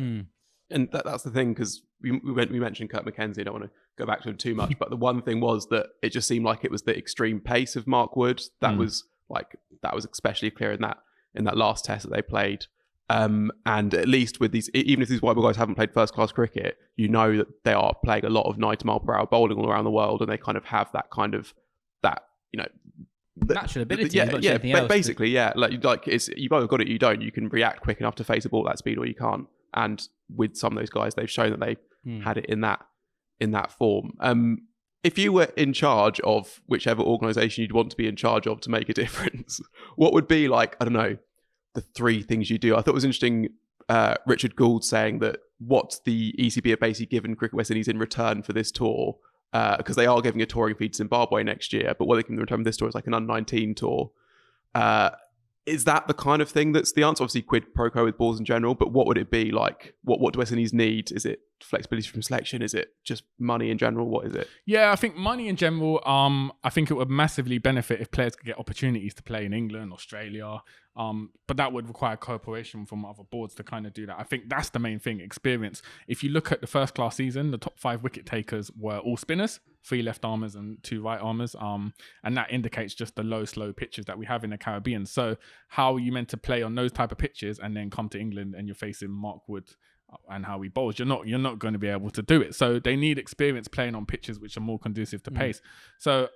And that's the thing, because we mentioned Kurt McKenzie. I don't want to go back to him too much, but the one thing was that it just seemed like it was the extreme pace of Mark Wood that was especially clear in that last test that they played. And at least with these, even if these white ball guys haven't played first class cricket, you know that they are playing a lot of 90 mile per hour bowling all around the world, and they kind of have that kind of natural ability. Basically, like it's you've either got it, you don't. You can react quick enough to face a ball at that speed, or you can't. And with some of those guys, they've shown that they had it in that form. If you were in charge of whichever organisation you'd want to be in charge of to make a difference, what would be like, I don't know, the 3 things you do? I thought it was interesting, Richard Gould saying that what the ECB have basically given Cricket West Indies in return for this tour, because they are giving a touring fee to Zimbabwe next year, but what they can return for this tour is like an under-19 tour. Is that the kind of thing that's the answer? Obviously, quid pro quo with balls in general, but what would it be like? What do West Indies need? Is it flexibility from selection? Is it just money in general? What is it? Yeah, I think money in general, I think it would massively benefit if players could get opportunities to play in England, Australia, but that would require cooperation from other boards to kind of do that. I think that's the main thing, experience. If you look at the first class season, the top 5 wicket takers were all spinners, 3 left armers and 2 right armers, and that indicates just the low, slow pitches that we have in the Caribbean. So how are you meant to play on those type of pitches and then come to England and you're facing Mark Wood and how he bowls? You're not going to be able to do it. So they need experience playing on pitches which are more conducive to pace. So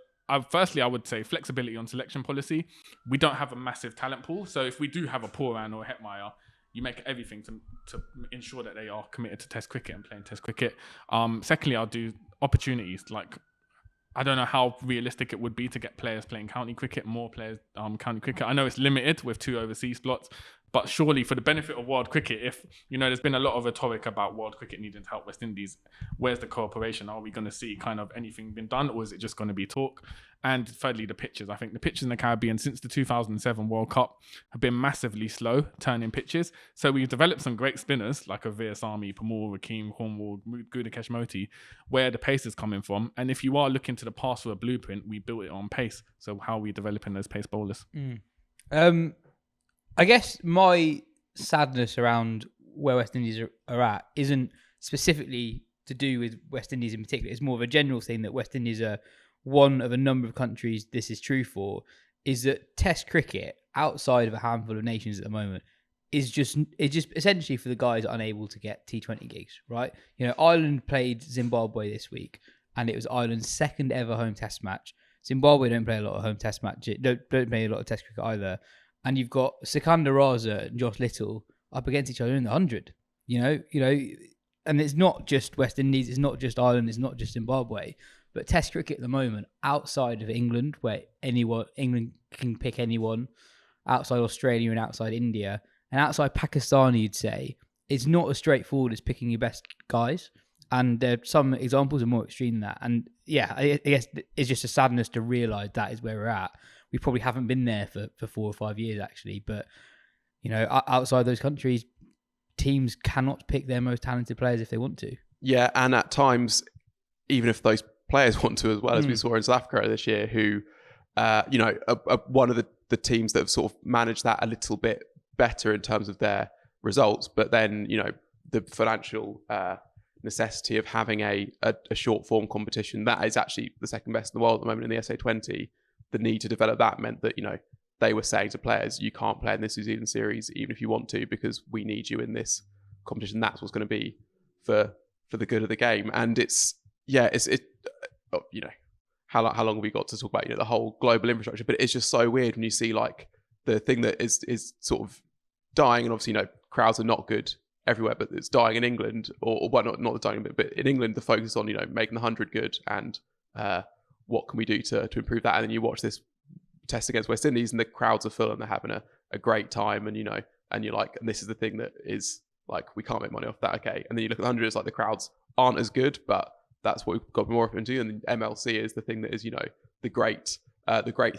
firstly, I would say flexibility on selection policy. We don't have a massive talent pool. So if we do have a Pooran or a Hetmeyer, you make everything to ensure that they are committed to test cricket and playing test cricket. Secondly, I'll do opportunities. Like, I don't know how realistic it would be to get players playing county cricket, more players county cricket. I know it's limited with 2 overseas slots, but surely for the benefit of world cricket, if, there's been a lot of rhetoric about world cricket needing to help West Indies, where's the cooperation? Are we going to see kind of anything been done, or is it just going to be talk? And thirdly, the pitches. I think the pitches in the Caribbean since the 2007 World Cup have been massively slow turning pitches. So we've developed some great spinners like Avias Army, Pamul, Rakeem, Cornwall, Gudakesh Moti, where the pace is coming from. And if you are looking to the past for a blueprint, we built it on pace. So how are we developing those pace bowlers? I guess my sadness around where West Indies are at isn't specifically to do with West Indies in particular. It's more of a general thing that West Indies are one of a number of countries this is true for, is that Test cricket outside of a handful of nations at the moment is just essentially for the guys unable to get T20 gigs, right? Ireland played Zimbabwe this week, and it was Ireland's second ever home Test match. Zimbabwe don't play a lot of home Test matches. Don't play a lot of Test cricket either. And you've got Sikandar Raza and Josh Little up against each other in the 100. You know, and it's not just West Indies, it's not just Ireland, it's not just Zimbabwe. But Test cricket at the moment, outside of England, where England can pick anyone, outside Australia and outside India, and outside Pakistan, you'd say, it's not as straightforward as picking your best guys. And some examples are more extreme than that. And yeah, I guess it's just a sadness to realise that is where we're at. We probably haven't been there for 4 or 5 years, actually. But, you know, outside those countries, teams cannot pick their most talented players if they want to. Yeah, and at times, even if those players want to as well, as we saw in South Africa this year, who, you know, are one of the teams that have sort of managed that a little bit better in terms of their results. But then, you know, the financial necessity of having a short form competition, that is actually the second best in the world at the moment in the SA20. The need to develop that meant that, you know, they were saying to players, you can't play in this New Zealand series even if you want to, because we need you in this competition. That's what's going to be for the good of the game. And it's you know, how long have we got to talk about, you know, the whole global infrastructure? But it's just so weird when you see like the thing that is sort of dying, and obviously, you know, crowds are not good everywhere, but it's dying in England, or well, not the dying bit, but in England, the focus on, you know, making the 100 good, and what can we do to improve that? And then you watch this Test against West Indies, and the crowds are full, and they're having a great time, and, you know, and you're like, and this is the thing that is like, we can't make money off that, okay? And then you look at the 100, it's like the crowds aren't as good, but that's what we've got more open to. And the MLC is the thing that is, you know, the great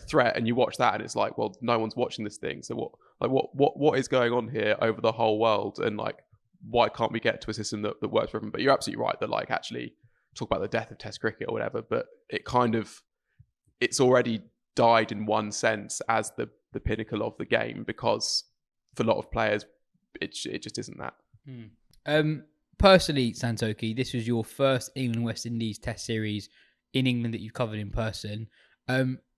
threat. And you watch that, and it's like, well, no one's watching this thing. So what is going on here over the whole world? And like, why can't we get to a system that works for everyone? But you're absolutely right that, like, actually talk about the death of Test cricket or whatever, but it's already died in one sense as the pinnacle of the game, because for a lot of players, it just isn't that. Personally, Santokie, this was your first England-West Indies Test series in England that you've covered in person.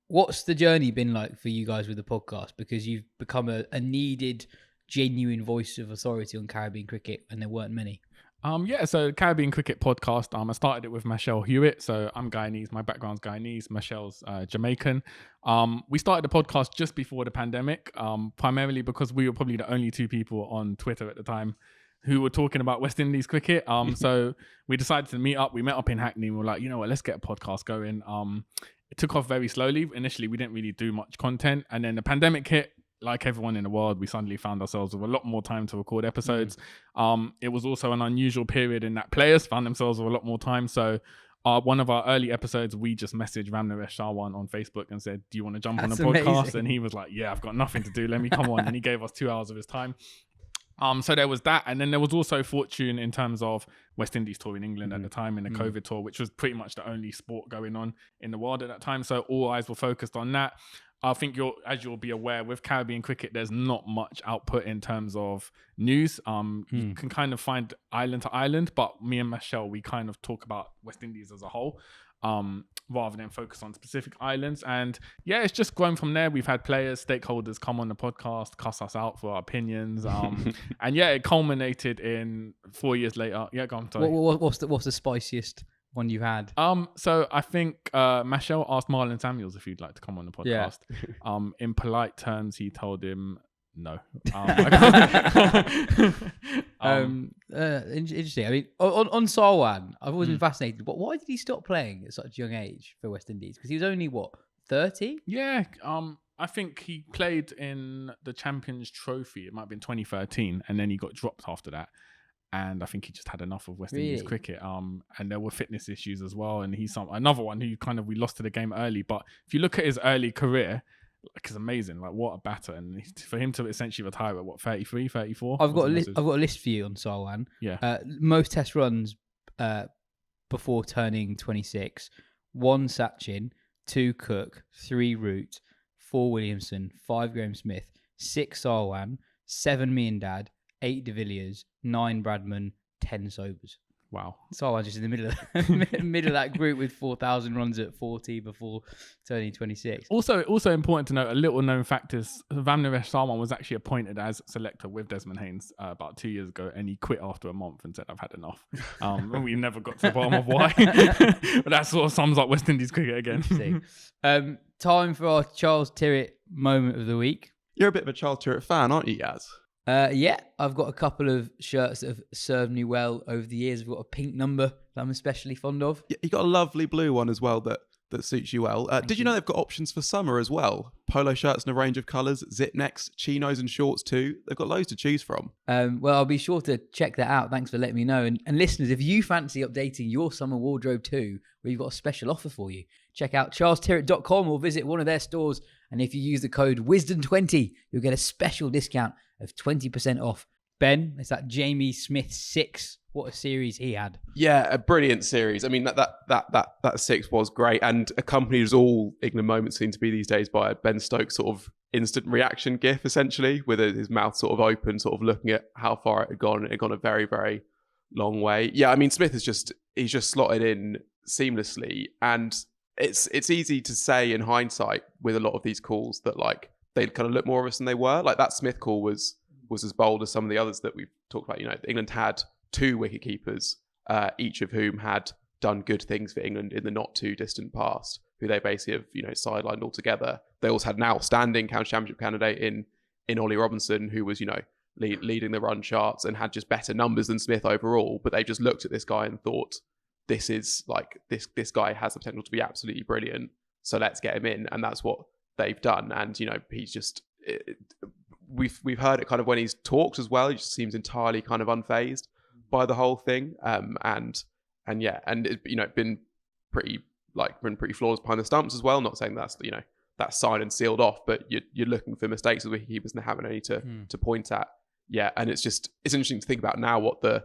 What's the journey been like for you guys with the podcast? Because you've become a needed, genuine voice of authority on Caribbean cricket, and there weren't many. So Caribbean Cricket Podcast, I started it with Michelle Hewitt. So I'm Guyanese, my background's Guyanese, Michelle's Jamaican. We started the podcast just before the pandemic, primarily because we were probably the only two people on Twitter at the time who were talking about West Indies cricket. So we decided to meet up. We met up in Hackney, and we were like, you know what, let's get a podcast going. It took off very slowly. Initially, we didn't really do much content. And then the pandemic hit. Like everyone in the world, we suddenly found ourselves with a lot more time to record episodes. It was also an unusual period in that players found themselves with a lot more time. So one of our early episodes, we just messaged Ramnaresh Sharwan on Facebook and said, do you want to jump on a podcast? Amazing. And he was like, yeah, I've got nothing to do. Let me come on. And he gave us 2 hours of his time. So there was that. And then there was also fortune in terms of West Indies tour in England at the time, in the COVID tour, which was pretty much the only sport going on in the world at that time. So all eyes were focused on that. I think as you'll be aware, with Caribbean cricket, there's not much output in terms of news. You can kind of find island to island, but me and Michelle, we kind of talk about West Indies as a whole, rather than focus on specific islands. And yeah, it's just grown from there. We've had players, stakeholders come on the podcast, cuss us out for our opinions. And yeah, it culminated in 4 years later. Yeah, go on, sorry. What's the spiciest one you had? So I think Michelle asked Marlon Samuels if he'd like to come on the podcast. Yeah. In polite terms, he told him no. Interesting. I mean, on Sarwan, I've always been fascinated. But why did he stop playing at such a young age for West Indies? Because he was only 30? Yeah. I think he played in the Champions Trophy. It might have been 2013, and then he got dropped after that. And I think he just had enough of West Indies cricket. And there were fitness issues as well. And he's another one who we lost to the game early. But if you look at his early career, like, it's amazing. Like, what a batter. And for him to essentially retire at 33, 34? I've got a list for you on Sarwan. Yeah. Most test runs before turning 26. 1 Sachin, 2 Cook, 3 Root, 4 Williamson, 5 Graham Smith, 6 Sarwan, 7 me and Dad, 8 de Villiers, 9 Bradman, 10 Sobers. Wow. So I'm just in the middle of that group with 4,000 runs at 40 before turning 26. Also important to note, a little known fact is Van Naresh Sarwan was actually appointed as selector with Desmond Haynes about 2 years ago, and he quit after a month and said, "I've had enough." We never got to the bottom of why, but that sort of sums up West Indies cricket again. Time for our Charles Tyrwhitt moment of the week. You're a bit of a Charles Tyrwhitt fan, aren't you, Yas? Yeah, I've got a couple of shirts that have served me well over the years. I've got a pink number that I'm especially fond of. You got a lovely blue one as well that suits you well. Did you know they've got options for summer as well? Polo shirts in a range of colours, zip necks, chinos and shorts too. They've got loads to choose from. Well, I'll be sure to check that out. Thanks for letting me know. And listeners, if you fancy updating your summer wardrobe too, we've got a special offer for you. Check out charlestyrwhitt.com or visit one of their stores. And if you use the code Wisden20, you'll get a special discount of 20% off. Ben, it's that Jamie Smith 6. What a series he had. Yeah, a brilliant series. I mean, that 6 was great, and accompanied as all England moments seem to be these days by a Ben Stokes sort of instant reaction gif, essentially, with his mouth sort of open, sort of looking at how far it had gone. It had gone a very, very long way. Yeah, I mean, Smith he's just slotted in seamlessly, and it's easy to say in hindsight with a lot of these calls that like they kind of look more obvious than they were. Like that Smith call was as bold as some of the others that we've talked about. You know, England had 2 wicket keepers, each of whom had done good things for England in the not too distant past, who they basically have, you know, sidelined altogether. They also had an outstanding county championship candidate in Ollie Robinson, who was, you know, leading the run charts and had just better numbers than Smith overall. But they just looked at this guy and thought, this is like this guy has the potential to be absolutely brilliant. So let's get him in, and that's what they've done. And you know, he's just we've heard it kind of when he's talked as well. He just seems entirely kind of unfazed by the whole thing. And it, you know, been pretty flawless behind the stumps as well. Not saying that's, you know, that's signed and sealed off, but you're looking for mistakes as wicketkeepers and haven't any to point at. Yeah, and it's interesting to think about now what the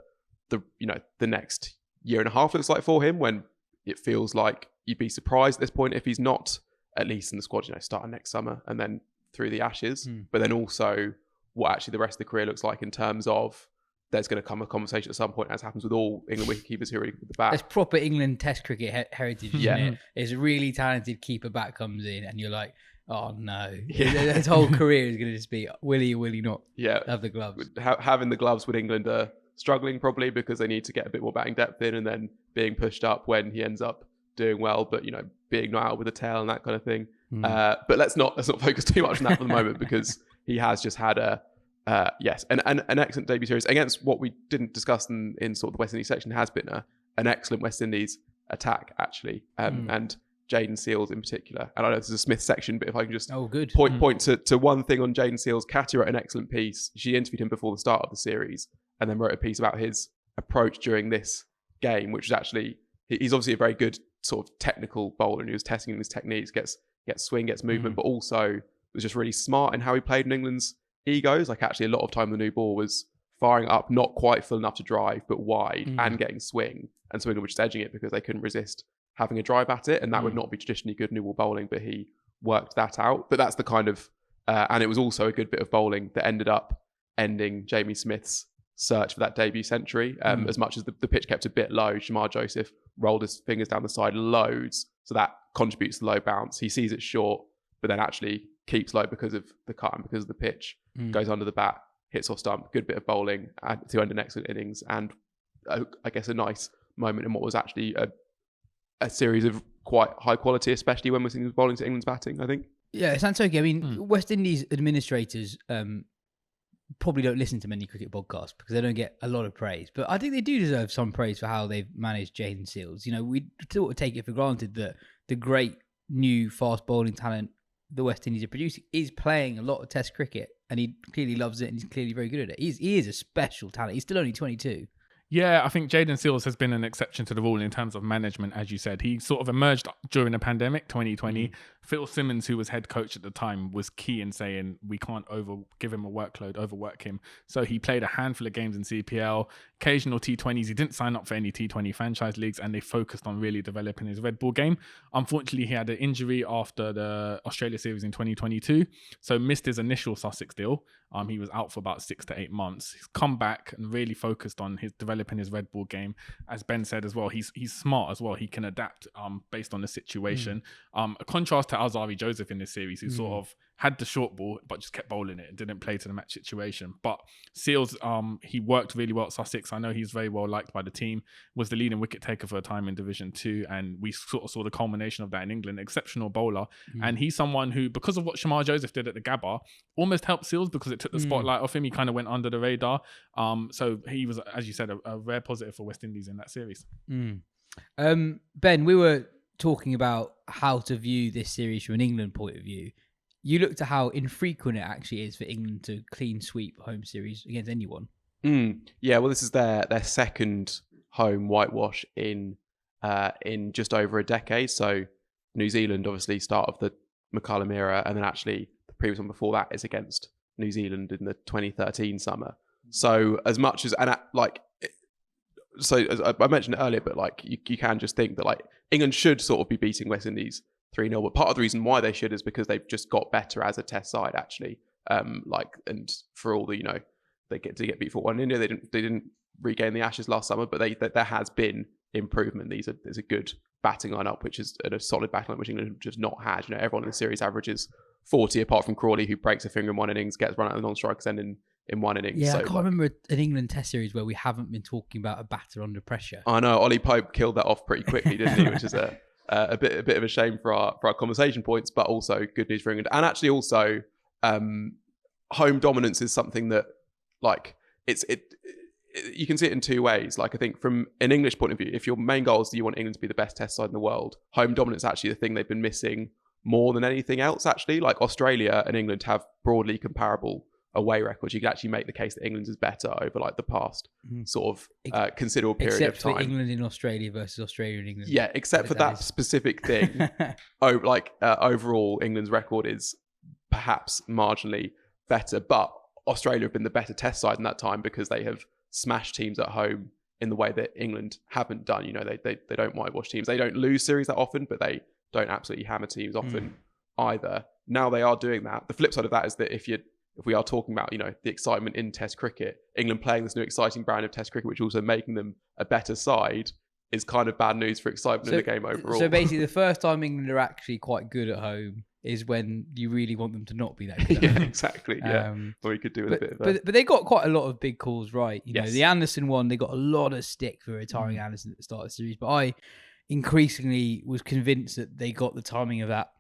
you know, the next year and a half looks like for him, when it feels like you'd be surprised at this point if he's not at least in the squad, you know, starting next summer and then through the Ashes. But then also what actually the rest of the career looks like in terms of there's going to come a conversation at some point, as happens with all England wicketkeepers who are really good with the bat. It's proper England Test cricket heritage, isn't it? It's a really talented keeper bat comes in and you're like, oh no. His whole career is going to just be, will he or will he not have the gloves? Having the gloves with England are struggling probably because they need to get a bit more batting depth in, and then being pushed up when he ends up doing well, but you know, being not out with a tail and that kind of thing. But let's not focus too much on that for the moment, because he has just had an excellent debut series against what we didn't discuss in sort of the West Indies section. Has been an excellent West Indies attack actually, and Jayden Seales in particular. And I know this is a Smith section, but if I can just point to one thing on Jayden Seales. Katia wrote an excellent piece. She interviewed him before the start of the series and then wrote a piece about his approach during this game, which is actually, he's obviously a very good sort of technical bowler, and he was testing his techniques, gets swing, gets movement, but also was just really smart in how he played in England's egos. Like actually a lot of time the new ball was firing up, not quite full enough to drive, but wide and getting swing. And so England were just edging it because they couldn't resist having a drive at it. And that would not be traditionally good new ball bowling, but he worked that out. But that's the kind of, and it was also a good bit of bowling that ended up ending Jamie Smith's search for that debut century. As much as the pitch kept a bit low, Shamar Joseph rolled his fingers down the side loads. So that contributes to low bounce. He sees it short, but then actually keeps low because of the cut and because of the pitch. Goes under the bat, hits off stump. Good bit of bowling to end an excellent innings, and I guess a nice moment in what was actually a series of quite high quality, especially when we're seeing bowling to England's batting, I think. Yeah, Santokie. I mean, West Indies administrators probably don't listen to many cricket podcasts because they don't get a lot of praise. But I think they do deserve some praise for how they've managed Jayden Seales. You know, we sort of take it for granted that the great new fast bowling talent the West Indies are producing is playing a lot of Test cricket, and he clearly loves it and he's clearly very good at it. He is a special talent. He's still only 22. Yeah, I think Jayden Seales has been an exception to the rule in terms of management, as you said. He sort of emerged during the pandemic, 2020, Phil Simmons, who was head coach at the time, was key in saying we can't give him a workload, overwork him. So he played a handful of games in CPL, occasional T20s. He didn't sign up for any T20 franchise leagues, and they focused on really developing his red ball game. Unfortunately, he had an injury after the Australia series in 2022, so missed his initial Sussex deal. He was out for about 6 to 8 months. He's come back and really focused on developing his red ball game. As Ben said as well, he's smart as well. He can adapt based on the situation. A contrast to Alzari Joseph in this series, who sort of had the short ball but just kept bowling it and didn't play to the match situation. But Seals, he worked really well at Sussex. I know he's very well liked by the team, was the leading wicket taker for a time in Division 2, and we sort of saw the culmination of that in England. Exceptional bowler. And he's someone who, because of what Shamar Joseph did at the Gabba, almost helped Seals because it took the spotlight off him. He kind of went under the radar. So he was, as you said, a rare positive for West Indies in that series. Ben, we were talking about how to view this series from an England point of view. You looked at how infrequent it actually is for England to clean sweep home series against anyone. Yeah, well, this is their second home whitewash in just over a decade. So New Zealand, obviously, start of the McCullum era, and then actually the previous one before that is against New Zealand in the 2013 summer. So as much as, and so as I mentioned it earlier, but like you can just think that like England should sort of be beating West Indies 3-0, but part of the reason why they should is because they've just got better as a test side actually. And for all the, they get beat 4-1 in India, they didn't regain the Ashes last summer, but there has been improvement. There's a good batting lineup, which is a solid batting lineup which England have just not had. Everyone in the series averages 40 apart from Crawley, who breaks a finger in one innings, gets run out of the non-strikers end in one innings. Yeah, so, I can't remember an England Test series where we haven't been talking about a batter under pressure. I know Ollie Pope killed that off pretty quickly, didn't he? Which is a bit of a shame for our conversation points, but also good news for England. And actually, also home dominance is something that like you can see it in two ways. Like I think from an English point of view, if your main goal is that you want England to be the best Test side in the world, home dominance is actually the thing they've been missing more than anything else. Actually, like Australia and England have broadly comparable away records. You could actually make the case that England's is better over like the past sort of considerable period of time. Except for England in Australia versus Australia in England. Yeah, except for that specific thing. Overall, England's record is perhaps marginally better, but Australia have been the better Test side in that time because they have smashed teams at home in the way that England haven't done. They don't whitewash teams. They don't lose series that often, but they don't absolutely hammer teams often either. Now they are doing that. The flip side of that is that if we are talking about, the excitement in Test cricket, England playing this new exciting brand of Test cricket, which also making them a better side, is kind of bad news for excitement in the game overall. So basically, the first time England are actually quite good at home is when you really want them to not be that good. Yeah, exactly. Yeah, or we could do with a bit of that. But they got quite a lot of big calls right. Yes. The Anderson one, they got a lot of stick for retiring Anderson at the start of the series. But I increasingly was convinced that they got the timing of that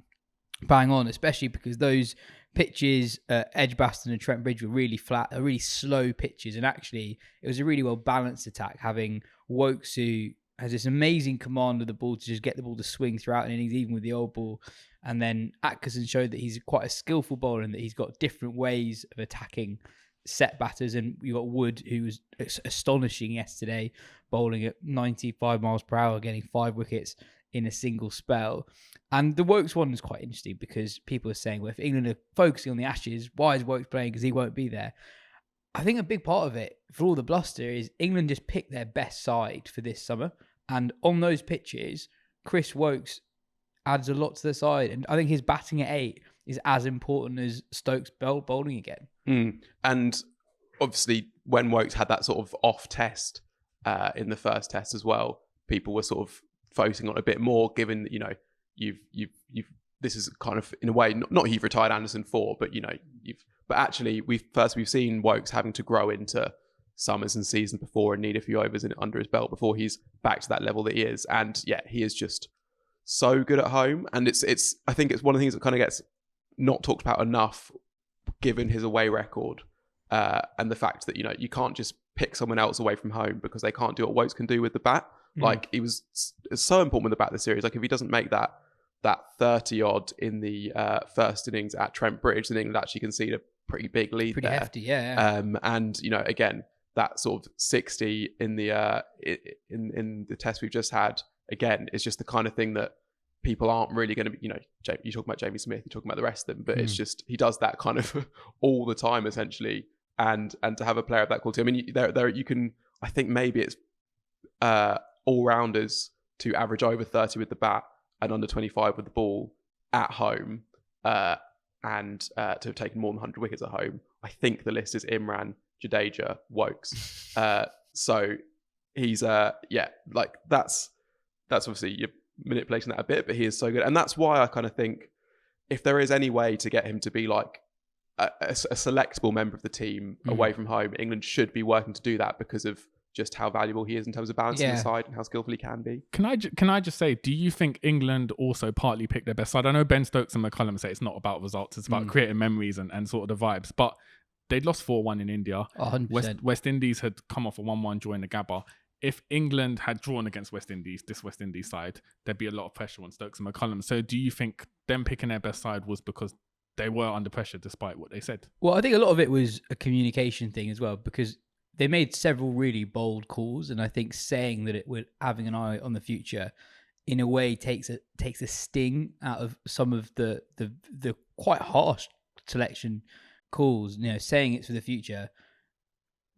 bang on, especially because those pitches at Edgbaston and Trent Bridge were really flat, really slow pitches, and actually it was a really well balanced attack, having Wokes, who has this amazing command of the ball to just get the ball to swing throughout an innings, even with the old ball, and then Atkinson showed that he's quite a skillful bowler and that he's got different ways of attacking set batters. And you got Wood, who was astonishing yesterday, bowling at 95 miles per hour, getting 5 wickets in a single spell. And the Wokes one is quite interesting because people are saying, well, if England are focusing on the Ashes, why is Wokes playing? Because he won't be there. I think a big part of it, for all the bluster, is England just picked their best side for this summer. And on those pitches, Chris Wokes adds a lot to the side. And I think his batting at 8 is as important as Stokes bowling again. And obviously, when Wokes had that sort of off test in the first test as well, people were sort of focusing on a bit more, given that, you've this is kind of in a way not you've retired Anderson for, but but actually we've seen Wokes having to grow into summers and seasons before and need a few overs under his belt before he's back to that level that he is. And yeah, he is just so good at home, and it's I think it's one of the things that kind of gets not talked about enough given his away record, and the fact that you can't just pick someone else away from home because they can't do what Wokes can do with the bat. Like it's so important with the bat of the series. Like if he doesn't make that 30 odd in the first innings at Trent Bridge, then England actually concede a pretty big lead. Pretty there. Hefty, yeah. And again, that sort of 60 in the in the test we've just had, again, is just the kind of thing that people aren't really going to be, you're talking about Jamie Smith, you're talking about the rest of them, but it's just, he does that kind of all the time essentially. And to have a player of that quality, I mean, there you can, I think maybe it's all-rounders to average over 30 with the bat and under 25 with the ball at home, and to have taken more than 100 wickets at home. I think the list is Imran, Jadeja, Wokes. So he's, like that's obviously, you're manipulating that a bit, but he is so good. And that's why I kind of think if there is any way to get him to be like a selectable member of the team away from home, England should be working to do that because of just how valuable he is in terms of balancing the side and how skillful he can be. Can I just say, do you think England also partly picked their best side? I know Ben Stokes and McCullum say it's not about results, it's about creating memories and sort of the vibes, but they'd lost 4-1 in India. 100%. West Indies had come off a 1-1 during the Gabba. If England had drawn against West Indies, this West Indies side, there'd be a lot of pressure on Stokes and McCullum. So do you think them picking their best side was because they were under pressure despite what they said? Well, I think a lot of it was a communication thing as well, because they made several really bold calls, and I think saying that it would having an eye on the future in a way takes a sting out of some of the quite harsh selection calls. Saying it's for the future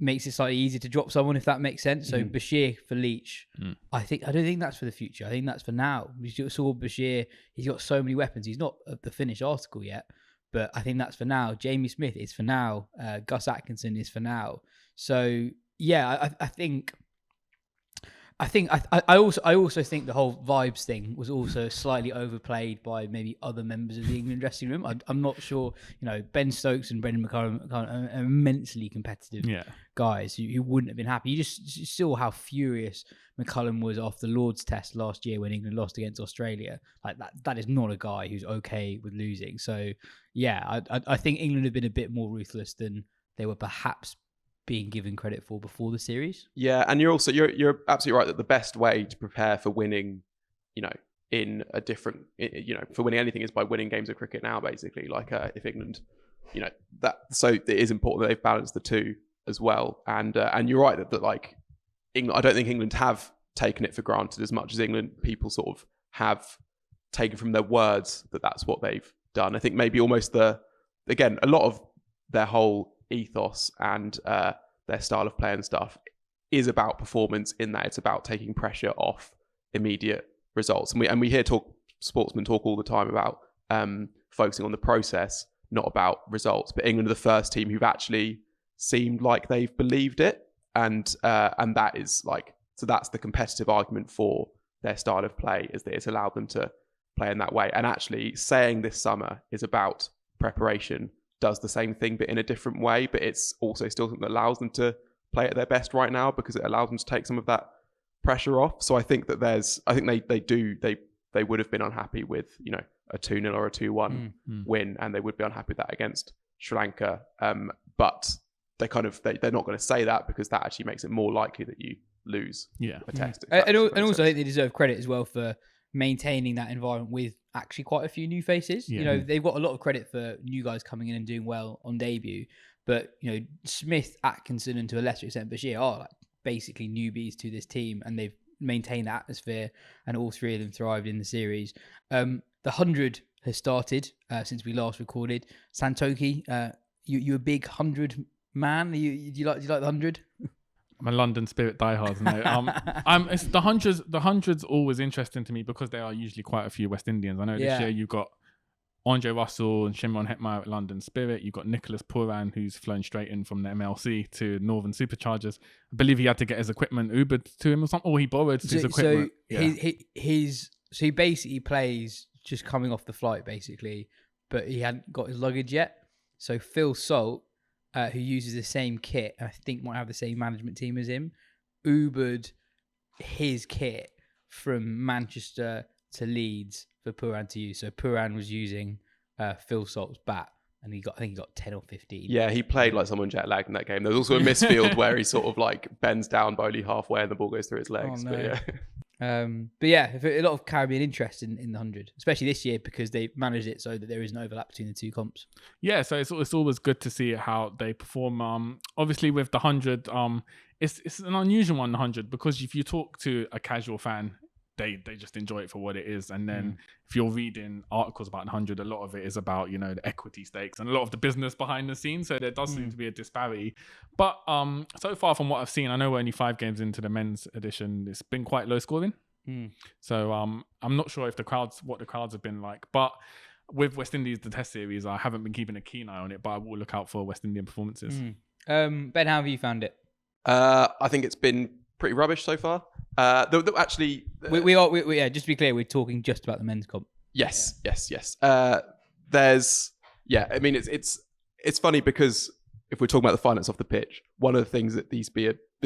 makes it slightly easier to drop someone, if that makes sense. So Bashir for Leach, I don't think that's for the future. I think that's for now. We saw Bashir, he's got so many weapons. He's not at the finished article yet, but I think that's for now. Jamie Smith is for now. Gus Atkinson is for now. So yeah, I also think the whole vibes thing was also slightly overplayed by maybe other members of the England dressing room. I'm not sure. Ben Stokes and Brendan McCullum are immensely competitive guys who wouldn't have been happy. You just saw how furious McCullum was off the Lord's Test last year when England lost against Australia. Like that is not a guy who's okay with losing. So yeah, I think England have been a bit more ruthless than they were perhaps being given credit for before the series. Yeah, and you're absolutely right that the best way to prepare for winning, in a different, for winning anything is by winning games of cricket now, basically. Like if England, so it is important that they've balanced the two as well. And you're right that like England, I don't think England have taken it for granted as much as England people sort of have taken from their words that that's what they've done. I think maybe almost a lot of their whole ethos and their style of play and stuff is about performance, in that it's about taking pressure off immediate results. And we hear sportsmen talk all the time about focusing on the process, not about results. But England are the first team who've actually seemed like they've believed it, and that is like, so that's the competitive argument for their style of play, is that it's allowed them to play in that way. And actually saying this summer is about preparation does the same thing but in a different way, but it's also still something that allows them to play at their best right now, because it allows them to take some of that pressure off. So I think that they would have been unhappy with a 2-0 or a 2-1 win, and they would be unhappy with that against Sri Lanka, but they're not going to say that, because that actually makes it more likely that you lose a test. And also I think they deserve credit as well for maintaining that environment with actually quite a few new faces. They've got a lot of credit for new guys coming in and doing well on debut, but Smith, Atkinson, and to a lesser extent Bashir are like basically newbies to this team, and they've maintained the atmosphere, and all three of them thrived in the series. The 100 has started since we last recorded. Santokie, you a big 100 man? Do you like the 100? I'm a London Spirit diehard. No, it's the hundreds. The hundreds always interesting to me because there are usually quite a few West Indians. I know this year you've got Andre Russell and Shimron Hetmeyer at London Spirit. You've got Nicholas Puran, who's flown straight in from the MLC to Northern Superchargers. I believe he had to get his equipment Ubered to him or something, or he borrowed his equipment. So he basically plays just coming off the flight, basically, but he hadn't got his luggage yet. So Phil Salt, who uses the same kit, and I think might have the same management team as him, Ubered his kit from Manchester to Leeds for Puran to use. So Puran was using Phil Salt's bat, and I think he got 10 or 15. Yeah, he played like someone jet lagged in that game. There was also a misfield where he sort of like bends down Bowley halfway and the ball goes through his legs. Oh, no. But yeah. But yeah, a lot of Caribbean interest in the 100, especially this year, because they managed it so that there is an overlap between the two comps. Yeah, so it's always good to see how they perform. Obviously, with the 100, it's an unusual one, the 100, because if you talk to a casual fan, they just enjoy it for what it is. And then if you're reading articles about 100, a lot of it is about, the equity stakes and a lot of the business behind the scenes. So there does seem to be a disparity. But so far from what I've seen, I know we're only 5 games into the men's edition. It's been quite low scoring. So I'm not sure if what the crowds have been like. But with West Indies, the Test series, I haven't been keeping a keen eye on it, but I will look out for West Indian performances. Ben, how have you found it? I think it's been pretty rubbish so far. Actually, We are just to be clear, we're talking just about the men's comp. Yes. There's I mean it's funny because if we're talking about the finance off the pitch, one of the things that this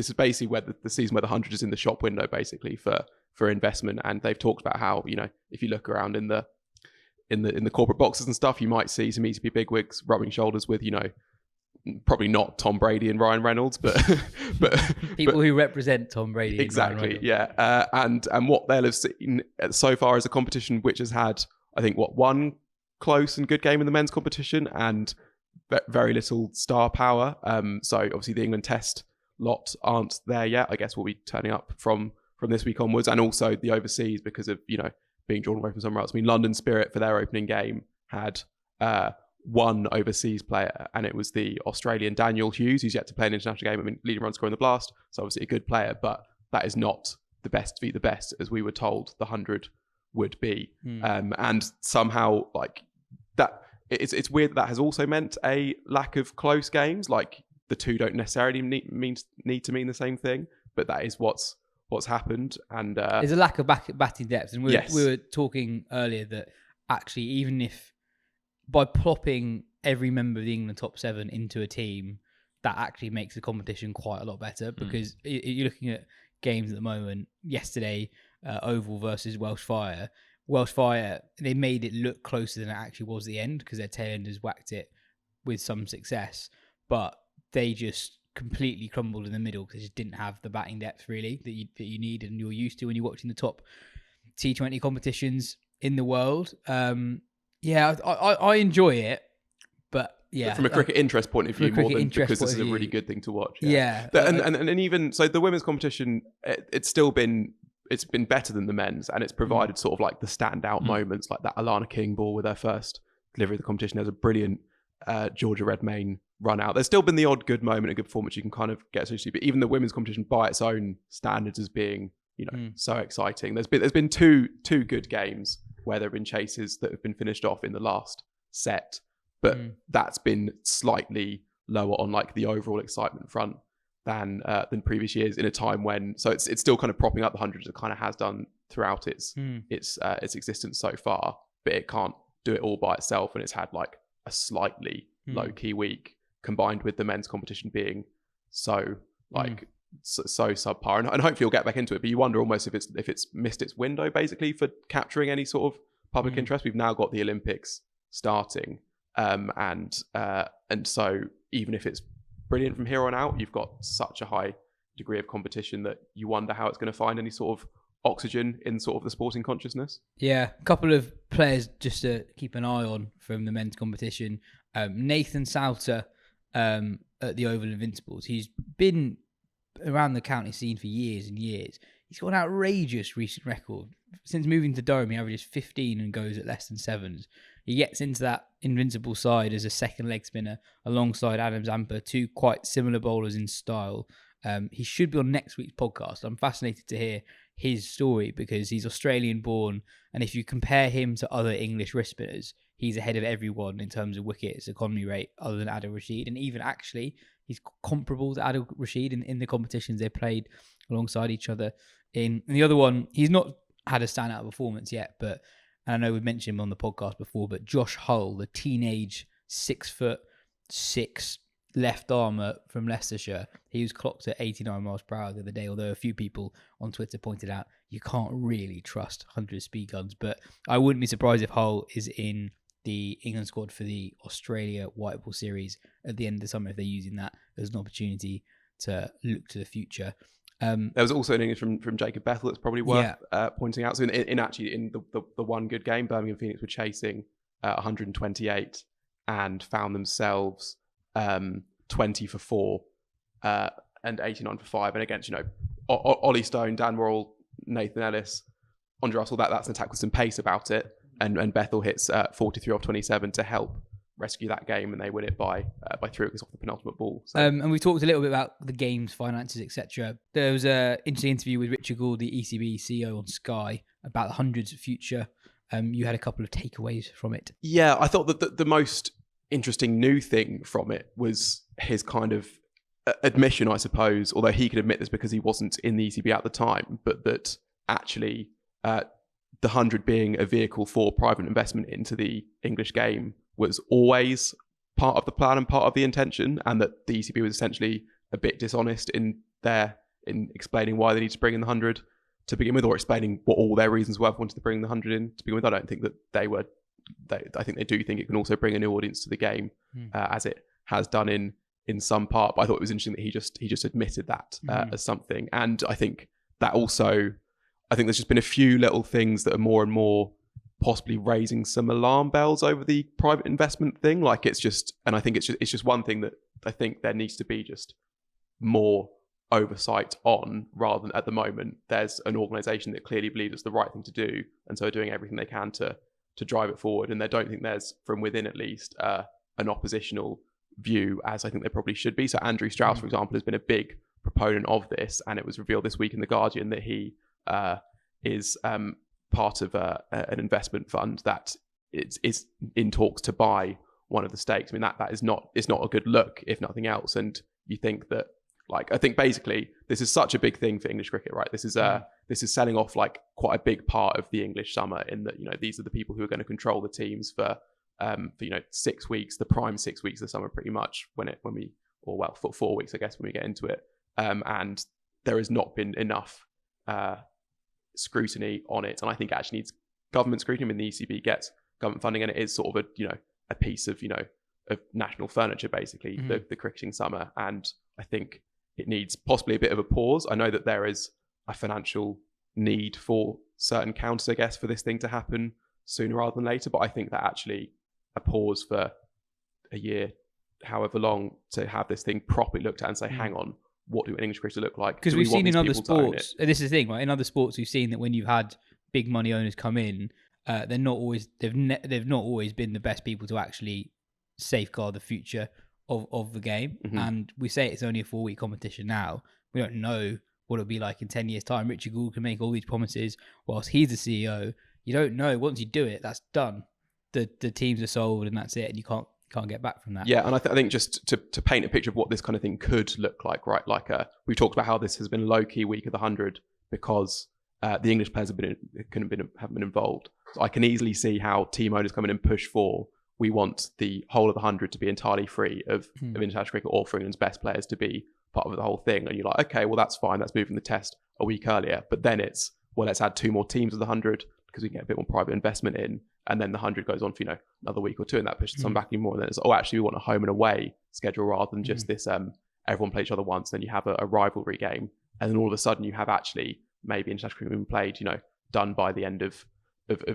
is basically where the season where the 100 is in the shop window basically for investment, and they've talked about how if you look around in the corporate boxes and stuff, you might see some ECB bigwigs rubbing shoulders with probably not Tom Brady and Ryan Reynolds, but people who represent Tom Brady. Exactly, yeah. And what they'll have seen so far is a competition which has had, I think, one close and good game in the men's competition and very little star power. So obviously the England Test lot aren't there yet. I guess we'll be turning up from this week onwards, and also the overseas because of being drawn away from somewhere else. I mean, London Spirit for their opening game had one overseas player, and it was the Australian Daniel Hughes, who's yet to play an international game. I mean, leading run scorer in the Blast, so obviously a good player, but that is not the best to beat the best, as we were told the 100 would be. And somehow, like that, it's weird that has also meant a lack of close games. Like the two don't necessarily need to mean the same thing, but that is what's happened. And there's a lack of batting depth, and we were talking earlier that actually, even if by plopping every member of the England top 7 into a team, that actually makes the competition quite a lot better, because you're looking at games at the moment. Yesterday, Oval versus Welsh Fire. Welsh Fire, they made it look closer than it actually was at the end because their tailenders whacked it with some success, but they just completely crumbled in the middle because they just didn't have the batting depth really that you need and you're used to when you're watching the top T20 competitions in the world. I enjoy it, but from a cricket interest point of view, more than because this is a really good thing to watch. And even so, the women's competition, it's been better than the men's, and it's provided sort of like the standout moments, like that Alana King ball with her first delivery of the competition. There's a brilliant Georgia Redmayne run out. There's still been the odd good moment, a good performance you can kind of get associated, but even the women's competition by its own standards as being so exciting. There's been two good games where there have been chases that have been finished off in the last set, but that's been slightly lower on like the overall excitement front than previous years, in a time when it's still kind of propping up the 100s. It kind of has done throughout its existence so far, but it can't do it all by itself, and it's had like a slightly low key week combined with the men's competition being so subpar, and hopefully you'll get back into it, but you wonder almost if it's missed its window basically for capturing any sort of public interest. We've now got the Olympics starting, and so even if it's brilliant from here on out, you've got such a high degree of competition that you wonder how it's going to find any sort of oxygen in sort of the sporting consciousness. Yeah, a couple of players just to keep an eye on from the men's competition. Nathan Souter at the Oval Invincibles. He's been around the county scene for years and years. He's got an outrageous recent record. Since moving to Durham, he averages 15 and goes at less than 7s. He gets into that Invincible side as a second leg spinner alongside Adam Zampa, two quite similar bowlers in style. He should be on next week's podcast. I'm fascinated to hear his story because he's Australian born, and if you compare him to other English wrist spinners, he's ahead of everyone in terms of wickets, economy rate, other than Adil Rashid, and even actually he's comparable to Adil Rashid in the competitions they played alongside each other in. And the other one, he's not had a standout performance yet, but I know we've mentioned him on the podcast before, but Josh Hull, the teenage 6'6" left armer from Leicestershire, he was clocked at 89 miles per hour the other day, although a few people on Twitter pointed out you can't really trust 100 speed guns. But I wouldn't be surprised if Hull is in the England squad for the Australia White Ball Series at the end of the summer, if they're using that as an opportunity to look to the future. There was also an English from Jacob Bethel that's probably worth pointing out. So in the one good game, Birmingham Phoenix were chasing 128 and found themselves 20 for 4 and 89 for 5. And against, Ollie Stone, Dan Worrell, Nathan Ellis, Andre Russell, that's an attack with some pace about it. And Bethel hits 43 off 27 to help rescue that game, and they win it by 3 wickets off the penultimate ball. So. And we talked a little bit about the game's finances, etc. There was an interesting interview with Richard Gould, the ECB CEO, on Sky about the hundreds future. You had a couple of takeaways from it. Yeah, I thought that the most interesting new thing from it was his kind of admission, I suppose, although he could admit this because he wasn't in the ECB at the time, but that actually the 100 being a vehicle for private investment into the English game was always part of the plan and part of the intention, and that the ECB was essentially a bit dishonest in explaining why they need to bring in the 100 to begin with, or explaining what all their reasons were for wanting to bring the 100 in to begin with. I don't think that I think they do think it can also bring a new audience to the game, as it has done in some part. But I thought it was interesting that he just admitted that as something. And I think that also, I think there's just been a few little things that are more and more possibly raising some alarm bells over the private investment thing. Like it's just one thing that I think there needs to be just more oversight on, rather than at the moment there's an organisation that clearly believes it's the right thing to do, and so are doing everything they can to drive it forward. And I don't think there's, from within at least, an oppositional view, as I think there probably should be. So Andrew Strauss, for example, has been a big proponent of this, and it was revealed this week in The Guardian that he is part of an investment fund that is in talks to buy one of the stakes. I mean, that is not a good look, if nothing else. And you think that, like, I think basically this is such a big thing for English cricket, right? This is selling off like quite a big part of the English summer, in that, you know, these are the people who are going to control the teams for 6 weeks, the prime 6 weeks of the summer, pretty much, for 4 weeks, I guess, when we get into it. And there has not been enough scrutiny on it, and I think it actually needs government scrutiny. I mean, the ECB gets government funding, and it is sort of a piece of of national furniture, basically, the cricketing summer. And I think it needs possibly a bit of a pause. I know that there is a financial need for certain counters, I guess, for this thing to happen sooner rather than later, but I think that actually a pause for a year, however long, to have this thing properly looked at and say, hang on, what do English cricket look like? Because we've seen in other sports, this is the thing, right? In other sports, we've seen that when you've had big money owners come in, they've not always been the best people to actually safeguard the future of the game. And we say it's only a 4-week competition now. We don't know what it'll be like in 10 years' time. Richard Gould can make all these promises whilst he's the CEO. You don't know. Once you do it, that's done. The teams are sold, and that's it, and you can't get back from that. Yeah, and I think just to paint a picture of what this kind of thing could look like, right? Like we've talked about how this has been a low-key week of the 100 because the English players haven't been involved. So I can easily see how team owners come in and push for, we want the whole of the 100 to be entirely free of international cricket, or for England's best players to be part of the whole thing. And you're like, okay, well, that's fine. That's moving the test a week earlier. But then it's, well, let's add 2 more teams of the 100 because we can get a bit more private investment in. And then the 100 goes on for, another week or 2, and that pushes some back even more. And then it's, actually, we want a home and away schedule rather than just this, everyone play each other once, then you have a rivalry game. And then all of a sudden you have actually maybe international cricket being played, done by the end of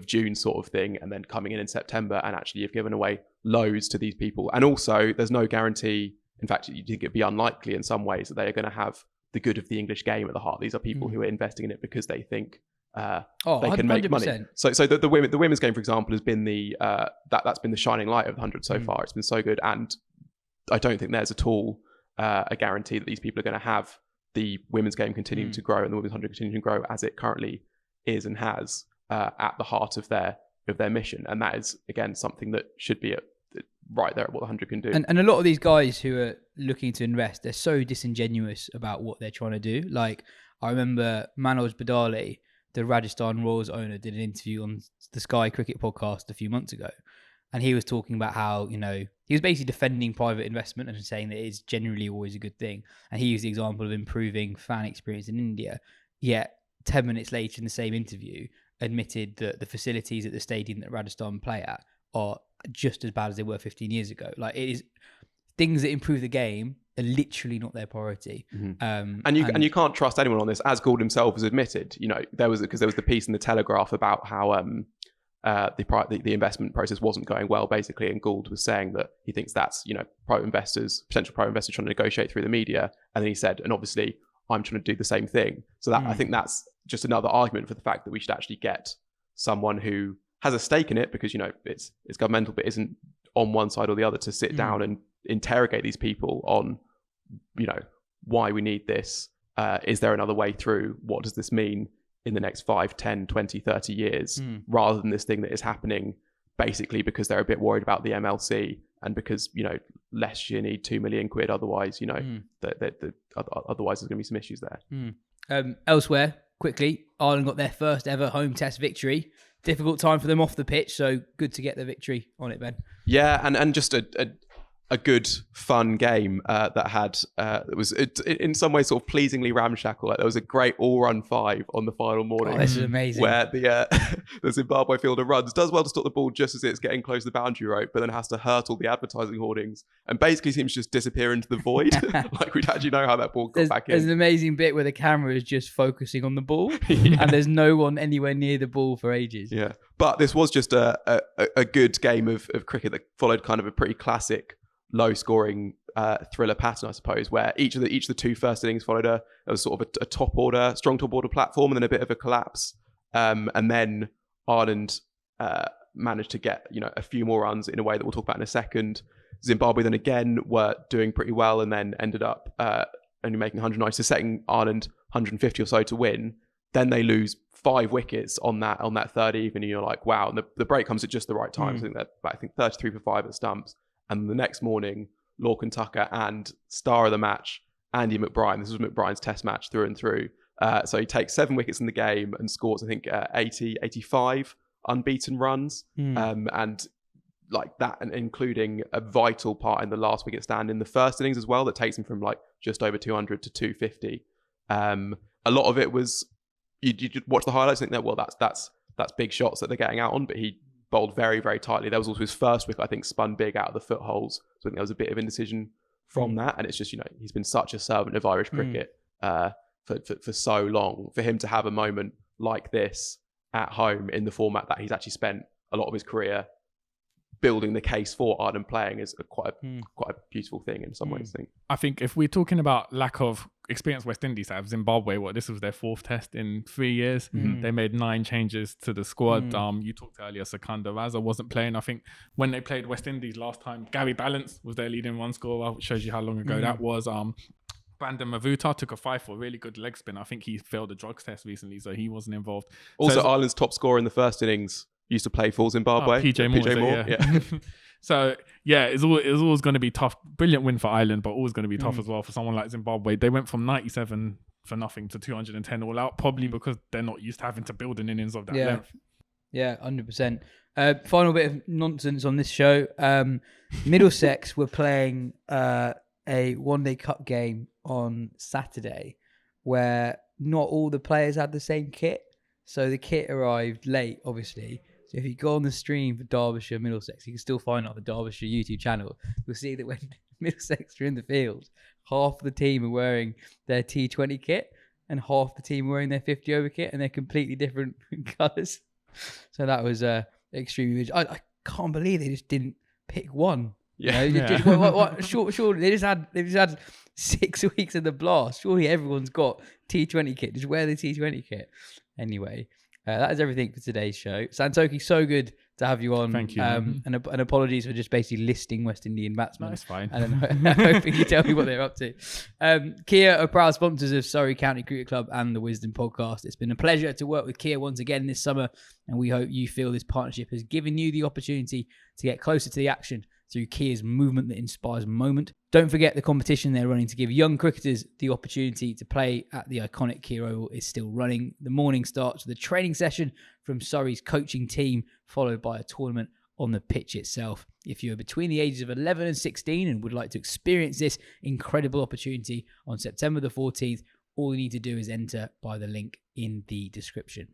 June sort of thing, and then coming in September, and actually you've given away loads to these people. And also there's no guarantee, in fact, you think it'd be unlikely in some ways, that they are going to have the good of the English game at the heart. These are people who are investing in it because they think they can make 100%. Money. So the women's game, for example, has been that's been the shining light of the 100 so far. It's been so good, and I don't think there's at all a guarantee that these people are going to have the women's game continuing to grow and the women's 100 continuing to grow as it currently is and has at the heart of their mission. And that is, again, something that should be right there at what the 100 can do. And a lot of these guys who are looking to invest, they're so disingenuous about what they're trying to do. Like, I remember Manoj Badali, the Rajasthan Royals owner, did an interview on the Sky Cricket podcast a few months ago. And he was talking about how, he was basically defending private investment and saying that it's generally always a good thing. And he used the example of improving fan experience in India. Yet 10 minutes later in the same interview, admitted that the facilities at the stadium that Rajasthan play at are just as bad as they were 15 years ago. Like, it is, things that improve the game are literally not their priority. And you can't trust anyone on this, as Gould himself has admitted. There was the piece in the Telegraph about how the investment process wasn't going well, basically, and Gould was saying that he thinks that's potential private investors trying to negotiate through the media, and then he said, and obviously I'm trying to do the same thing. So that I think that's just another argument for the fact that we should actually get someone who has a stake in it, because, you know, it's governmental, but isn't on one side or the other, to sit down and interrogate these people on, you know, why we need this. Is there another way through? What does this mean in the next 5, 10, 20, 30 years, rather than this thing that is happening basically because they're a bit worried about the MLC and because, you know, less you need 2 million quid. Otherwise, you know, otherwise there's going to be some issues there. Elsewhere, quickly, Ireland got their first ever home test victory. Difficult time for them off the pitch, so good to get the victory on it, Ben. Yeah, and just a good, fun game that had it was in some ways sort of pleasingly ramshackle. Like, there was a great all-run 5 on the final morning. Oh, this is amazing. Where the Zimbabwe fielder does well to stop the ball just as it's getting close to the boundary rope, but then has to hurdle the advertising hoardings and basically seems to just disappear into the void. Like, we'd actually know how that ball got back in. There's an amazing bit where the camera is just focusing on the ball and there's no one anywhere near the ball for ages. Yeah, but this was just a good game of cricket that followed kind of a pretty classic low-scoring thriller pattern, I suppose, where each of the 2 first innings followed a sort of a strong top order platform, and then a bit of a collapse, and then Ireland managed to get, you know, a few more runs in a way that we'll talk about in a second. Zimbabwe then again were doing pretty well, and then ended up only making 190, so setting Ireland 150 or so to win. Then they lose 5 wickets on that third even, and you're like, wow. And the break comes at just the right time. So I think 33 for 5 at stumps. And the next morning, Lorcan Tucker and star of the match, Andy McBride. This was McBride's test match through and through. So he takes 7 wickets in the game and scores, I think, 85 unbeaten runs. And like that, and including a vital part in the last wicket stand in the first innings as well, that takes him from like just over 200 to 250. A lot of it was, you watch the highlights and think that, well, that's big shots that they're getting out on, but he bowled very, very tightly. There was also his first wicket, I think, spun big out of the footholes. So I think there was a bit of indecision from that. And it's just, you know, he's been such a servant of Irish cricket for so long. For him to have a moment like this at home in the format that he's actually spent a lot of his career building the case for Ireland playing is quite a beautiful thing in some ways, I think. I think if we're talking about lack of experience, West Indies have Zimbabwe, this was their 4th test in 3 years. They made 9 changes to the squad. You talked earlier, Sekunda Raza wasn't playing. I think when they played West Indies last time, Gary Balance was their leading run scorer, which shows you how long ago that was. Brandon Mavuta took a 5 for a really good leg spin. I think he failed a drugs test recently, so he wasn't involved. Also, Ireland's top scorer in the first innings used to play for Zimbabwe. PJ Moore. Yeah. So, yeah, it's always going to be tough. Brilliant win for Ireland, but always going to be tough as well for someone like Zimbabwe. They went from 97 for nothing to 210 all out, probably because they're not used to having to build an innings of that length. Yeah, 100%. Final bit of nonsense on this show. Middlesex were playing a one-day cup game on Saturday where not all the players had the same kit. So the kit arrived late, obviously. So if you go on the stream for Derbyshire Middlesex, you can still find it on the Derbyshire YouTube channel. You'll see that when Middlesex are in the field, half the team are wearing their T20 kit and half the team are wearing their 50 over kit, and they're completely different colours. So that was extremely. I can't believe they just didn't pick one. Yeah. You know, surely they just had 6 weeks in the blast. Surely everyone's got T20 kit. Just wear the T20 kit. Anyway. That is everything for today's show. Santokie, so good to have you on. Thank you. And apologies for just basically listing West Indian batsmen. That's fine. And then hoping you tell me what they're up to. Kia are proud sponsors of Surrey County Cricket Club and the Wisden Podcast. It's been a pleasure to work with Kia once again this summer, and we hope you feel this partnership has given you the opportunity to get closer to the action through Kia's movement that inspires moment. Don't forget the competition they're running to give young cricketers the opportunity to play at the iconic Kia Oval is still running. The morning starts with a training session from Surrey's coaching team, followed by a tournament on the pitch itself. If you're between the ages of 11 and 16 and would like to experience this incredible opportunity on September the 14th, all you need to do is enter by the link in the description.